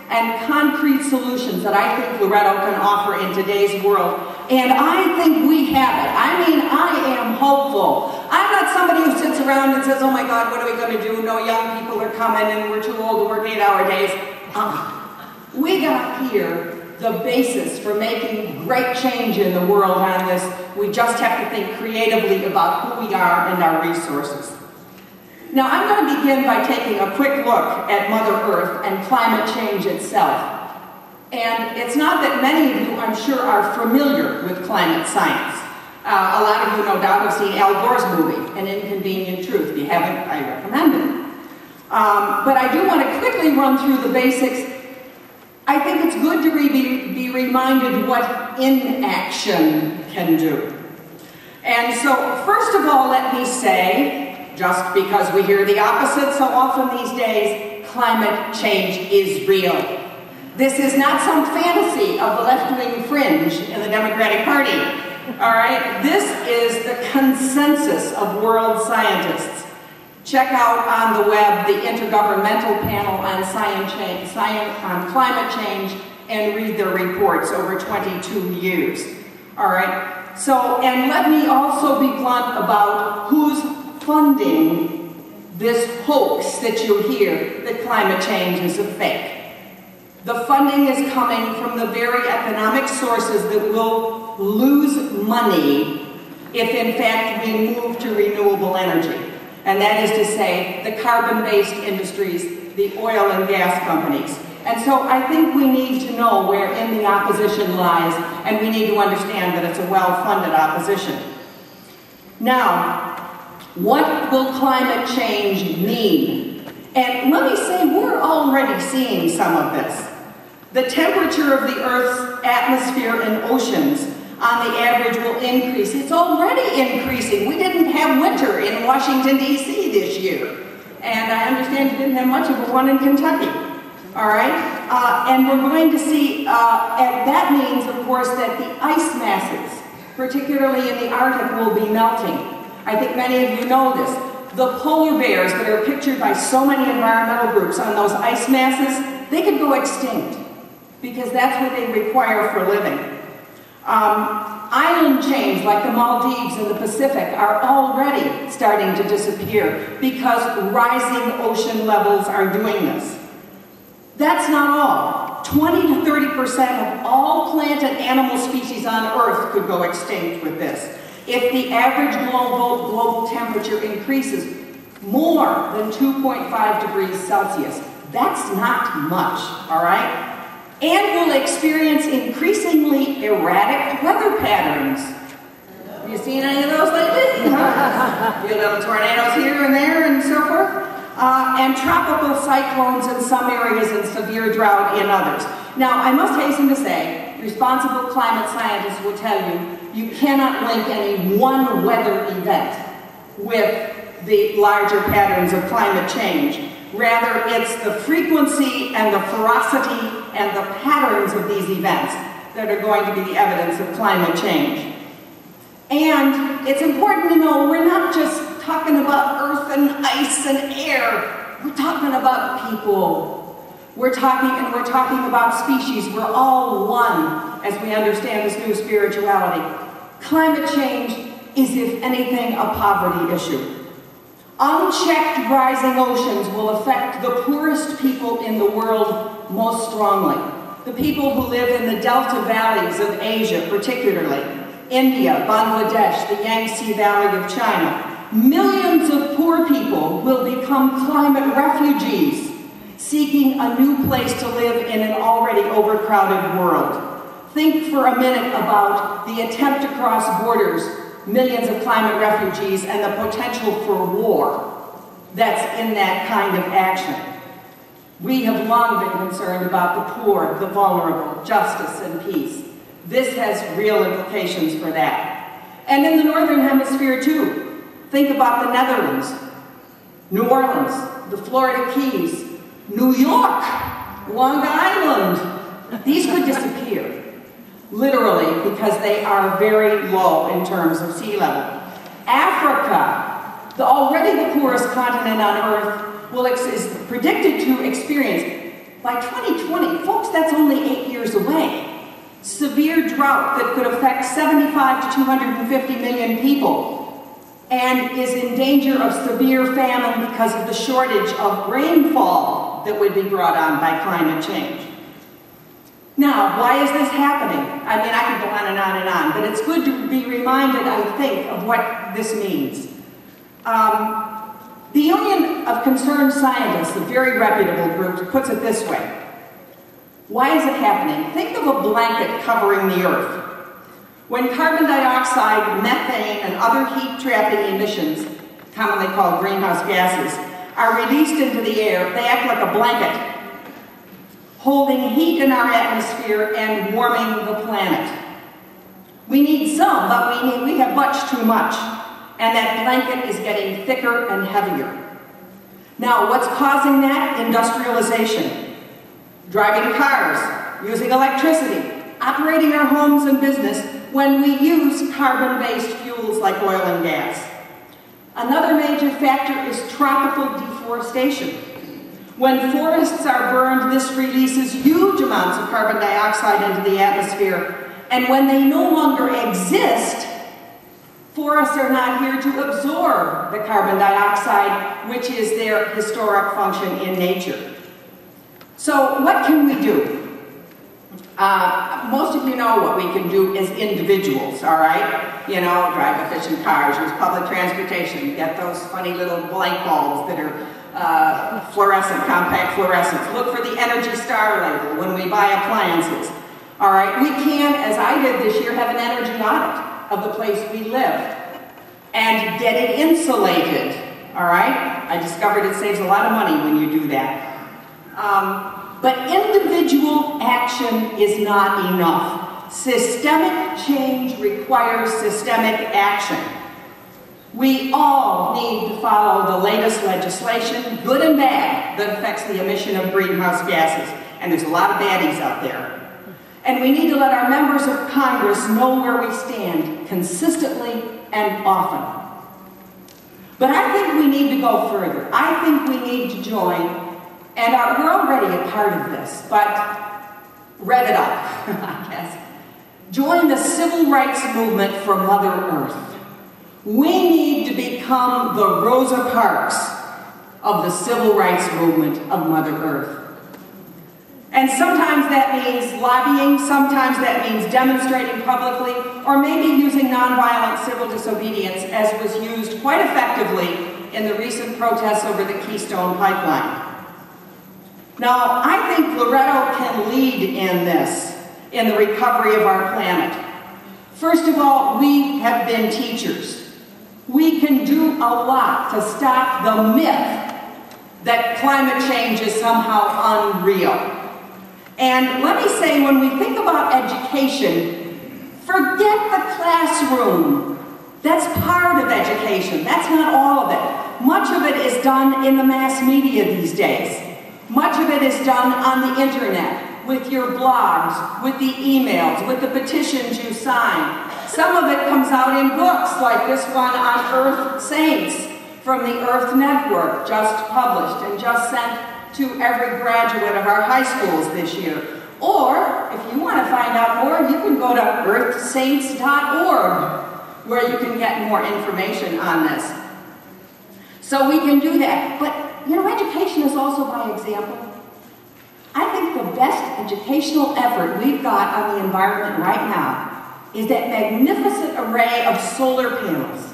and concrete solutions that I think Loretto can offer in today's world. And I think we have it. I mean, I am hopeful. I'm not somebody who sits around and says, oh my God, what are we going to do? No, young people are coming and we're too old to work 8-hour days. We got here the basis for making great change in the world on this. We just have to think creatively about who we are and our resources. Now, I'm going to begin by taking a quick look at Mother Earth and climate change itself. And it's not that many of you, I'm sure, are familiar with climate science. A lot of you, no doubt, have seen Al Gore's movie, An Inconvenient Truth. If you haven't, I recommend it. But I do want to quickly run through the basics. I think it's good to be reminded what inaction can do. And so, first of all, let me say, just because we hear the opposite so often these days, climate change is real. This is not some fantasy of the left-wing fringe in the Democratic Party. All right? This is the consensus of world scientists. Check out on the web the Intergovernmental Panel on Climate Change and read their reports over 22 years. All right? So, and let me also be blunt about who's funding this hoax that you hear that climate change is a fake. The funding is coming from the very economic sources that will lose money if, in fact, we move to renewable energy. And that is to say, the carbon-based industries, the oil and gas companies. And so I think we need to know wherein the opposition lies, and we need to understand that it's a well-funded opposition. Now, what will climate change mean? And let me say, we're already seeing some of this. The temperature of the Earth's atmosphere and oceans, on the average, will increase. It's already increasing. We didn't have winter in Washington, D.C. this year. And I understand you didn't have much of a one in Kentucky. All right? And we're going to see, and that means, of course, that the ice masses, particularly in the Arctic, will be melting. I think many of you know this. The polar bears that are pictured by so many environmental groups on those ice masses, they could go extinct, because that's what they require for living. Island chains like the Maldives and the Pacific are already starting to disappear because rising ocean levels are doing this. That's not all. 20 to 30% of all plant and animal species on Earth could go extinct with this. If the average global temperature increases more than 2.5 degrees Celsius, that's not much, all right? And we'll experience increasingly erratic weather patterns. Have you seen any of those lately? A few little tornadoes here and there and so forth. And tropical cyclones in some areas and severe drought in others. Now, I must hasten to say, responsible climate scientists will tell you, you cannot link any one weather event with the larger patterns of climate change. Rather, it's the frequency and the ferocity and the patterns of these events that are going to be the evidence of climate change. And it's important to know we're not just talking about earth and ice and air. We're talking about people. We're talking about species. We're all one as we understand this new spirituality. Climate change is, if anything, a poverty issue. Unchecked rising oceans will affect the poorest people in the world most strongly. The people who live in the delta valleys of Asia, particularly India, Bangladesh, the Yangtze Valley of China. Millions of poor people will become climate refugees, seeking a new place to live in an already overcrowded world. Think for a minute about the attempt to cross borders, millions of climate refugees, and the potential for war that's in that kind of action. We have long been concerned about the poor, the vulnerable, justice, and peace. This has real implications for that. And in the Northern Hemisphere, too. Think about the Netherlands, New Orleans, the Florida Keys, New York, Long Island. These could disappear. Literally, because they are very low in terms of sea level. Africa, already the poorest continent on Earth, is predicted to experience, by 2020, folks, that's only 8 years away. severe drought that could affect 75 to 250 million people, and is in danger of severe famine because of the shortage of rainfall that would be brought on by climate change. Now, why is this happening? I mean, I could go on and on and on, but it's good to be reminded, I think, of what this means. The Union of Concerned Scientists, a very reputable group, puts it this way. Why is it happening? Think of a blanket covering the Earth. When carbon dioxide, methane, and other heat-trapping emissions, commonly called greenhouse gases, are released into the air, they act like a blanket, holding heat in our atmosphere and warming the planet. We need some, but we have much too much, and that blanket is getting thicker and heavier. Now, what's causing that? Industrialization. Driving cars, using electricity, operating our homes and business when we use carbon-based fuels like oil and gas. Another major factor is tropical deforestation. When forests are burned, this releases huge amounts of carbon dioxide into the atmosphere, and when they no longer exist, forests are not here to absorb the carbon dioxide, which is their historic function in nature. So what can we do? Most of you know what we can do as individuals, all right? You know, drive efficient cars, use public transportation, get those funny little light bulbs that are fluorescent, compact fluorescents. Look for the Energy Star label when we buy appliances, all right? We can, as I did this year, have an energy audit of the place we live and get it insulated, all right? I discovered it saves a lot of money when you do that. But individual action is not enough. Systemic change requires systemic action. We all need to follow the latest legislation, good and bad, that affects the emission of greenhouse gases. And there's a lot of baddies out there. And we need to let our members of Congress know where we stand consistently and often. But I think we need to go further. I think we need to join. And we're already a part of this, but rev it up, I guess. Join the civil rights movement for Mother Earth. We need to become the Rosa Parks of the civil rights movement of Mother Earth. And sometimes that means lobbying, sometimes that means demonstrating publicly, or maybe using nonviolent civil disobedience, as was used quite effectively in the recent protests over the Keystone Pipeline. Now, I think Loretto can lead in this, in the recovery of our planet. First of all, we have been teachers. We can do a lot to stop the myth that climate change is somehow unreal. And let me say, when we think about education, forget the classroom. That's part of education. That's not all of it. Much of it is done in the mass media these days. Much of it is done on the internet, with your blogs, with the emails, with the petitions you sign. Some of it comes out in books, like this one on Earth Saints from the Earth Network, just published and just sent to every graduate of our high schools this year. Or, if you want to find out more, you can go to earthsaints.org, where you can get more information on this. So we can do that. But you know, education is also by example. I think the best educational effort we've got on the environment right now is that magnificent array of solar panels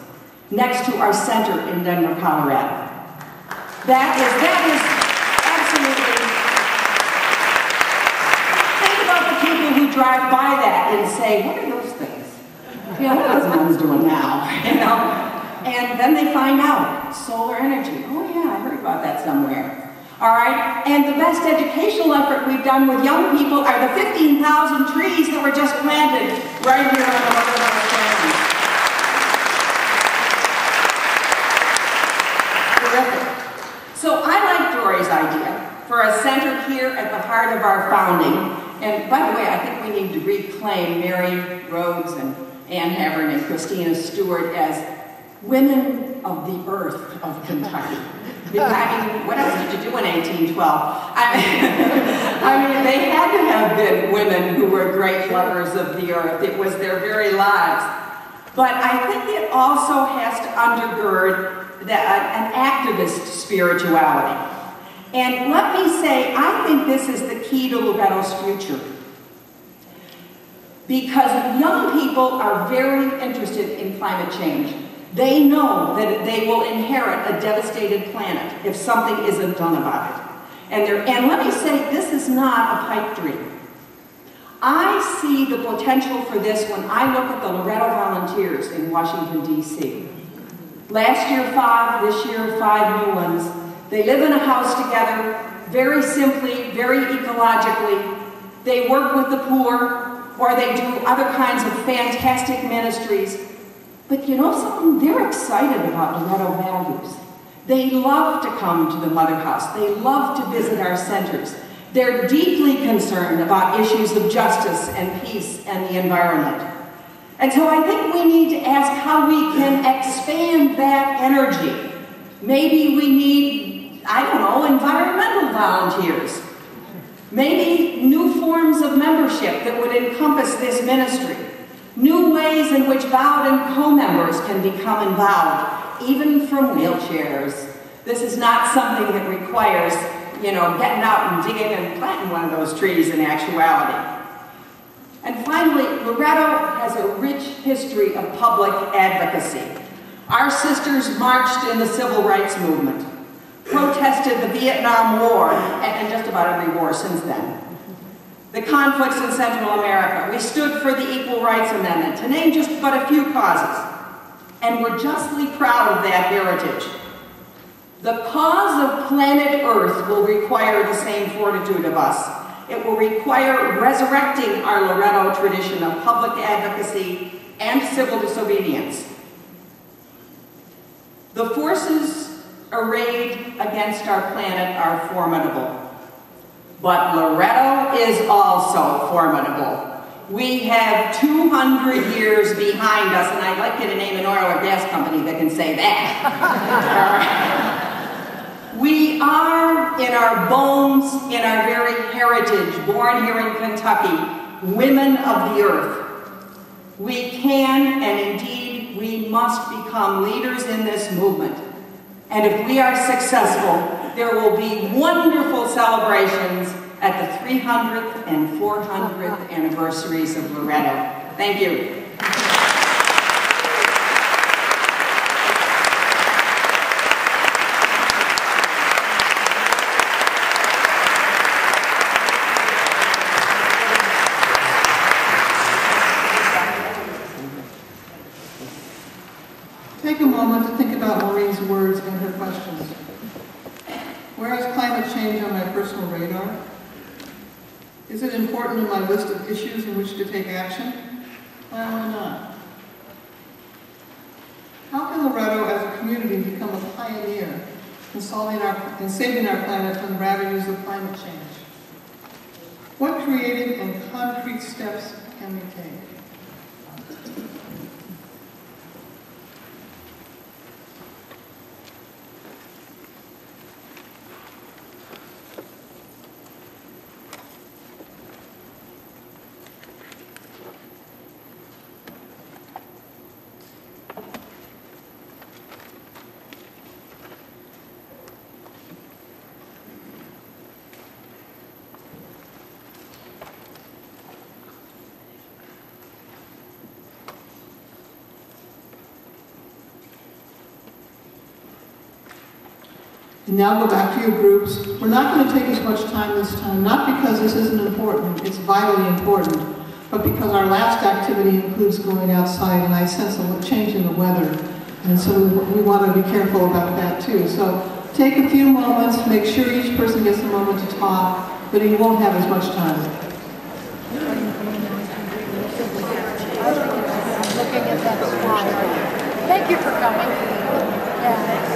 next to our center in Denver, Colorado. That is absolutely... Think about the people who drive by that and say, what are those things? Yeah, what are those ones doing now? You know? And then they find out, solar energy. Oh yeah, I heard about that somewhere. All right, and the best educational effort we've done with young people are the 15,000 trees that were just planted right here on the Loretto campus. Terrific. So I like Dory's idea for a center here at the heart of our founding. And by the way, I think we need to reclaim Mary Rhodes and Ann Havern and Christina Stewart as women of the earth of Kentucky. I mean, what else did you do in 1812? I mean, they had to have been women who were great lovers of the earth. It was their very lives. But I think it also has to undergird an activist spirituality. And let me say, I think this is the key to Loretto's future. Because young people are very interested in climate change. They know that they will inherit a devastated planet if something isn't done about it. And let me say, this is not a pipe dream. I see the potential for this when I look at the Loretto volunteers in Washington, D.C. Last year, 5, this year, 5 new ones. They live in a house together, very simply, very ecologically. They work with the poor, or they do other kinds of fantastic ministries. But you know something? They're excited about Loretto values. They love to come to the Mother House. They love to visit our centers. They're deeply concerned about issues of justice and peace and the environment. And so I think we need to ask how we can expand that energy. Maybe we need, I don't know, environmental volunteers. Maybe new forms of membership that would encompass this ministry. New ways in which vowed and co-members can become involved, even from wheelchairs. This is not something that requires, getting out and digging and planting one of those trees in actuality. And finally, Loretto has a rich history of public advocacy. Our sisters marched in the civil rights movement, protested the Vietnam War, and just about every war since then. The conflicts in Central America. We stood for the Equal Rights Amendment, to name just but a few causes. And we're justly proud of that heritage. The cause of planet Earth will require the same fortitude of us. It will require resurrecting our Loretto tradition of public advocacy and civil disobedience. The forces arrayed against our planet are formidable. But Loretto is also formidable. We have 200 years behind us, and I'd like you to name an oil or gas company that can say that. We are, in our bones, in our very heritage, born here in Kentucky, women of the earth. We can, and indeed, we must become leaders in this movement. And if we are successful, there will be wonderful celebrations at the 300th and 400th anniversaries of Loretto. Thank you. Take a moment to think about Maureen's words and her questions. Where is climate change on my personal radar? Is it important in my list of issues in which to take action? Why not? How can Loretto as a community become a pioneer in saving our planet from the ravages of climate change? What creative and concrete steps can we take? And now go back to your groups. We're not going to take as much time this time, not because this isn't important, it's vitally important, but because our last activity includes going outside, and I sense a change in the weather. And so we want to be careful about that too. So take a few moments, make sure each person gets a moment to talk, but you won't have as much time. Looking at that slide. Thank you for coming. Yeah.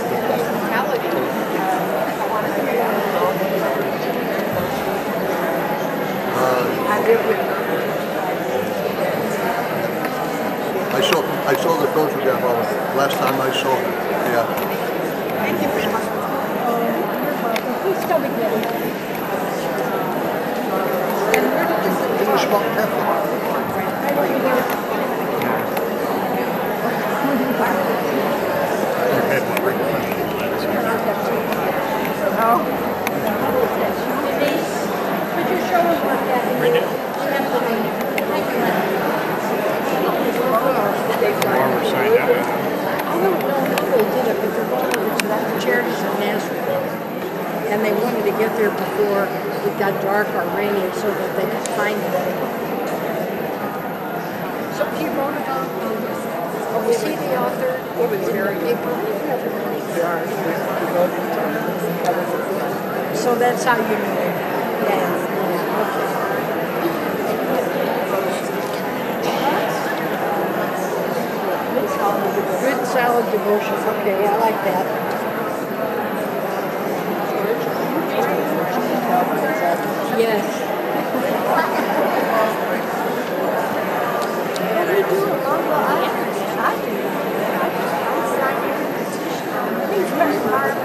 I saw the photograph of it last time I saw it. Yeah. Thank you very much. no beginning. And where did this English Mountain Catholic. Oh. Denise, could you show us what that is? Right now. While we're signed up. I don't know how they did it, but they're going over to that charities in Nazareth. And they wanted to get there before it got dark or rainy so that they could find it. So he wrote about, was he the author? He was very paper. So that's how you know. Yeah. Okay. Good solid devotion. Okay, I like that. Yes. We do it all the time. I do. I'm signing a petition. He's very hard.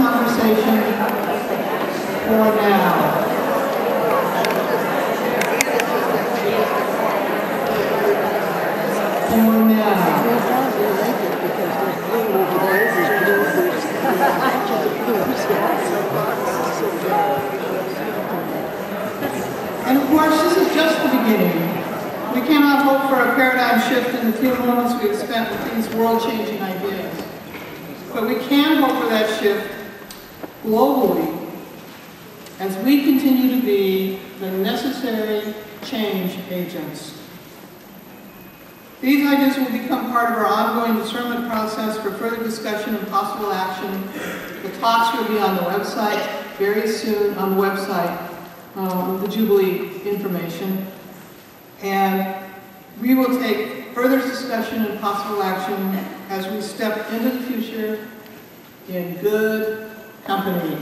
conversation for now. course, this is just the beginning. We cannot hope for a paradigm shift in the few moments we've spent with these world-changing ideas. But we can hope for that shift globally as we continue to be the necessary change agents. These ideas will become part of our ongoing discernment process for further discussion and possible action. The talks will be on the website very soon, on the website, the Jubilee information. And we will take further discussion and possible action as we step into the future in good company.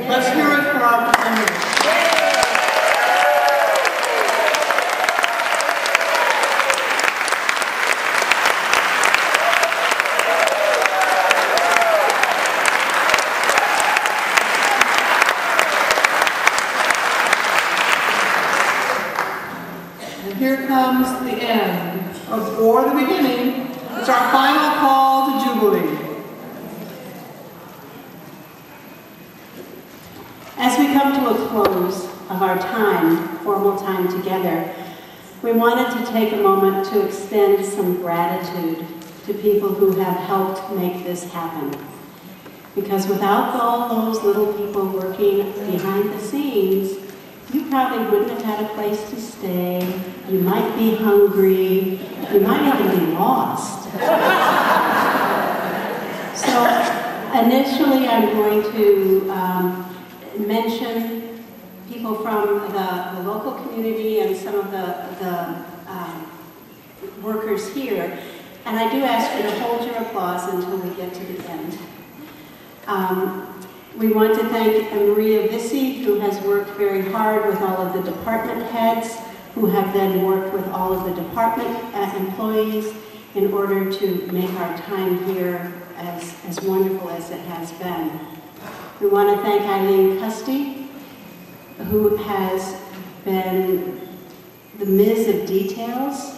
Let's hear it for our presenters. Here comes the end, or the beginning. It's our final call to Jubilee. As we come to a close of our formal time together, we wanted to take a moment to extend some gratitude to people who have helped make this happen. Because without all those little people working behind the scenes, you probably wouldn't have had a place to stay, you might be hungry, you might even be lost. So initially I'm going to mention people from the local community and some of the workers here, and I do ask you to hold your applause until we get to the end. We want to thank Maria Vissi, who has worked very hard with all of the department heads, who have then worked with all of the department employees in order to make our time here as wonderful as it has been. We want to thank Eileen Custy, who has been the Ms. of details,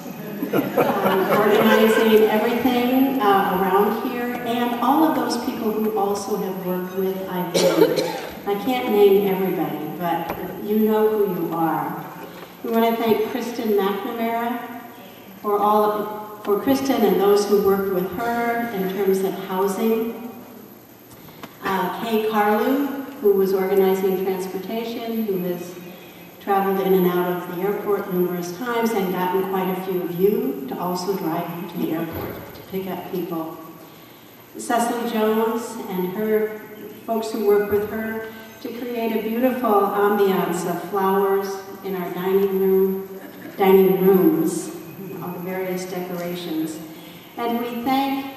organizing everything around here, and all of those people who also have worked with Eileen. I can't name everybody, but you know who you are. We want to thank Kristen McNamara for Kristen and those who worked with her in terms of housing. Kay Carlu, who was organizing transportation, who has traveled in and out of the airport numerous times and gotten quite a few of you to also drive to the airport to pick up people. Cecily Jones and her folks who work with her to create a beautiful ambiance of flowers in our dining rooms, all the various decorations. And we thank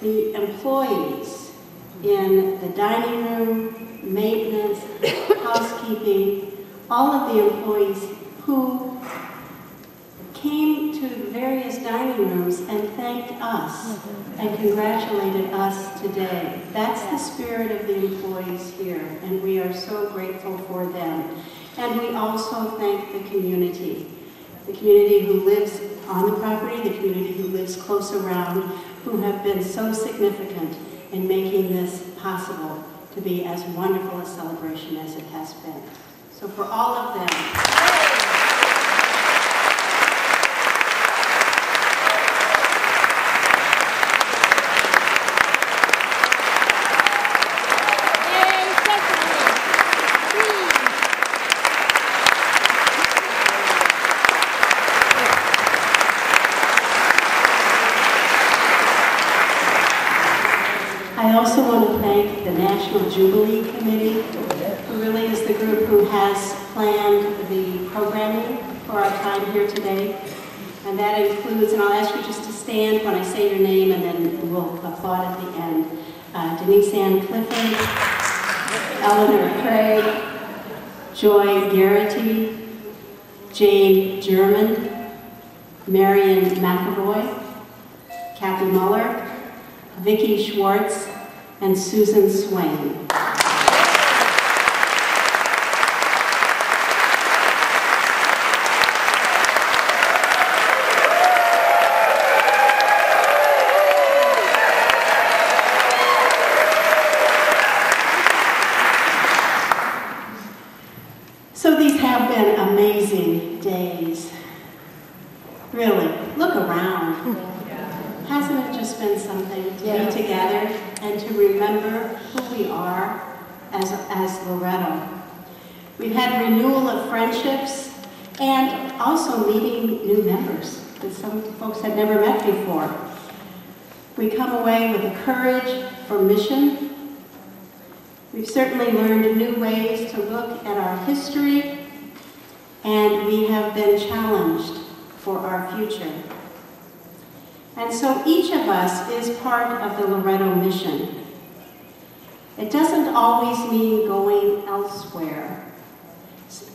the employees in the dining room, maintenance, housekeeping, all of the employees who came to the various dining rooms and thanked us and congratulated us today. That's the spirit of the employees here, and we are so grateful for them. And we also thank the community who lives on the property, the community who lives close around, who have been so significant in making this possible to be as wonderful a celebration as it has been. So for all of them, I also want to thank the National Jubilee Committee, who really is the group who has planned the programming for our time here today. And that includes, and I'll ask you just to stand when I say your name, and then we'll applaud at the end. Denise Ann Clifford, Eleanor Craig, Joy Garrity, Jane German, Marion McAvoy, Kathy Muller, Vicki Schwartz, and Susan Swain. So these have been amazing remember who we are as Loretto. We've had renewal of friendships and also meeting new members that some folks had never met before. We come away with a courage for mission. We've certainly learned new ways to look at our history, and we have been challenged for our future. And so each of us is part of the Loretto mission. It doesn't always mean going elsewhere.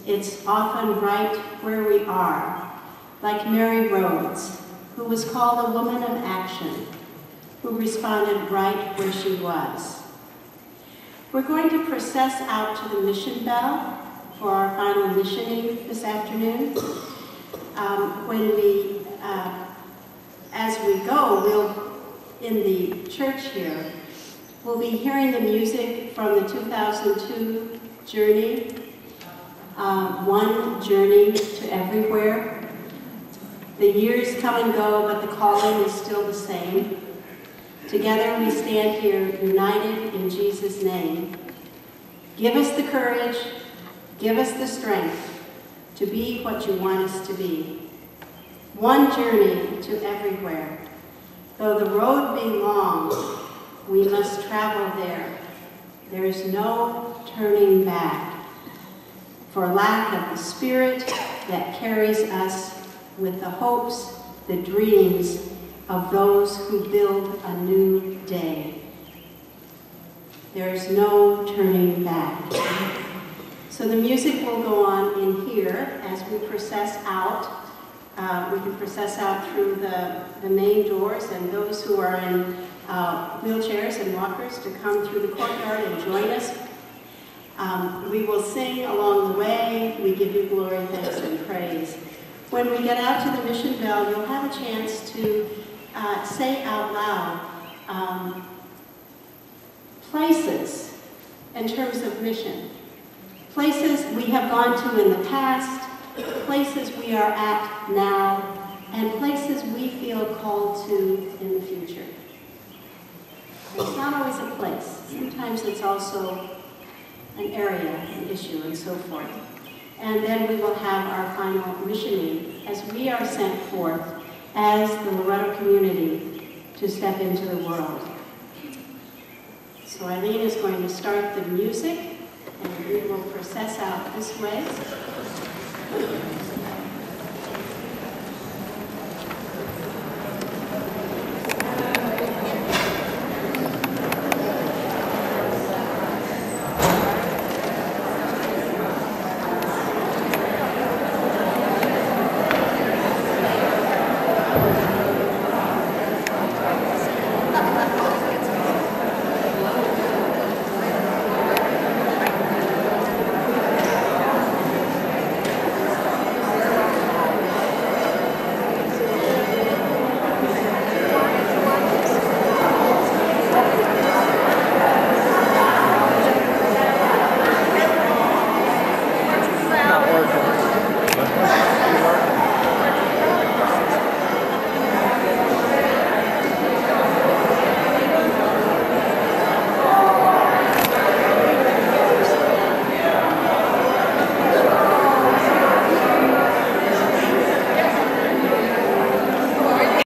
It's often right where we are, like Mary Rhodes, who was called a woman of action, who responded right where she was. We're going to process out to the mission bell for our final missioning this afternoon. As we go, in the church here, we'll be hearing the music from the 2002 Journey, One Journey to Everywhere. The years come and go, but the calling is still the same. Together we stand here united in Jesus' name. Give us the courage, give us the strength to be what you want us to be. One journey to everywhere. Though the road be long, we must travel there. There is no turning back, for lack of the spirit that carries us with the hopes, the dreams of those who build a new day. There is no turning back. So the music will go on in here as we process out. We can process out through the main doors, and those who are in wheelchairs and walkers to come through the courtyard and join us. We will sing along the way. We give you glory, thanks, and praise. When we get out to the mission bell, you'll have a chance to say out loud places in terms of mission. Places we have gone to in the past, places we are at now, and places we feel called to in the future. It's not always a place. Sometimes it's also an area, an issue, and so forth. And then we will have our final missioning as we are sent forth as the Loretto community to step into the world. So Eileen is going to start the music, and we will process out this way.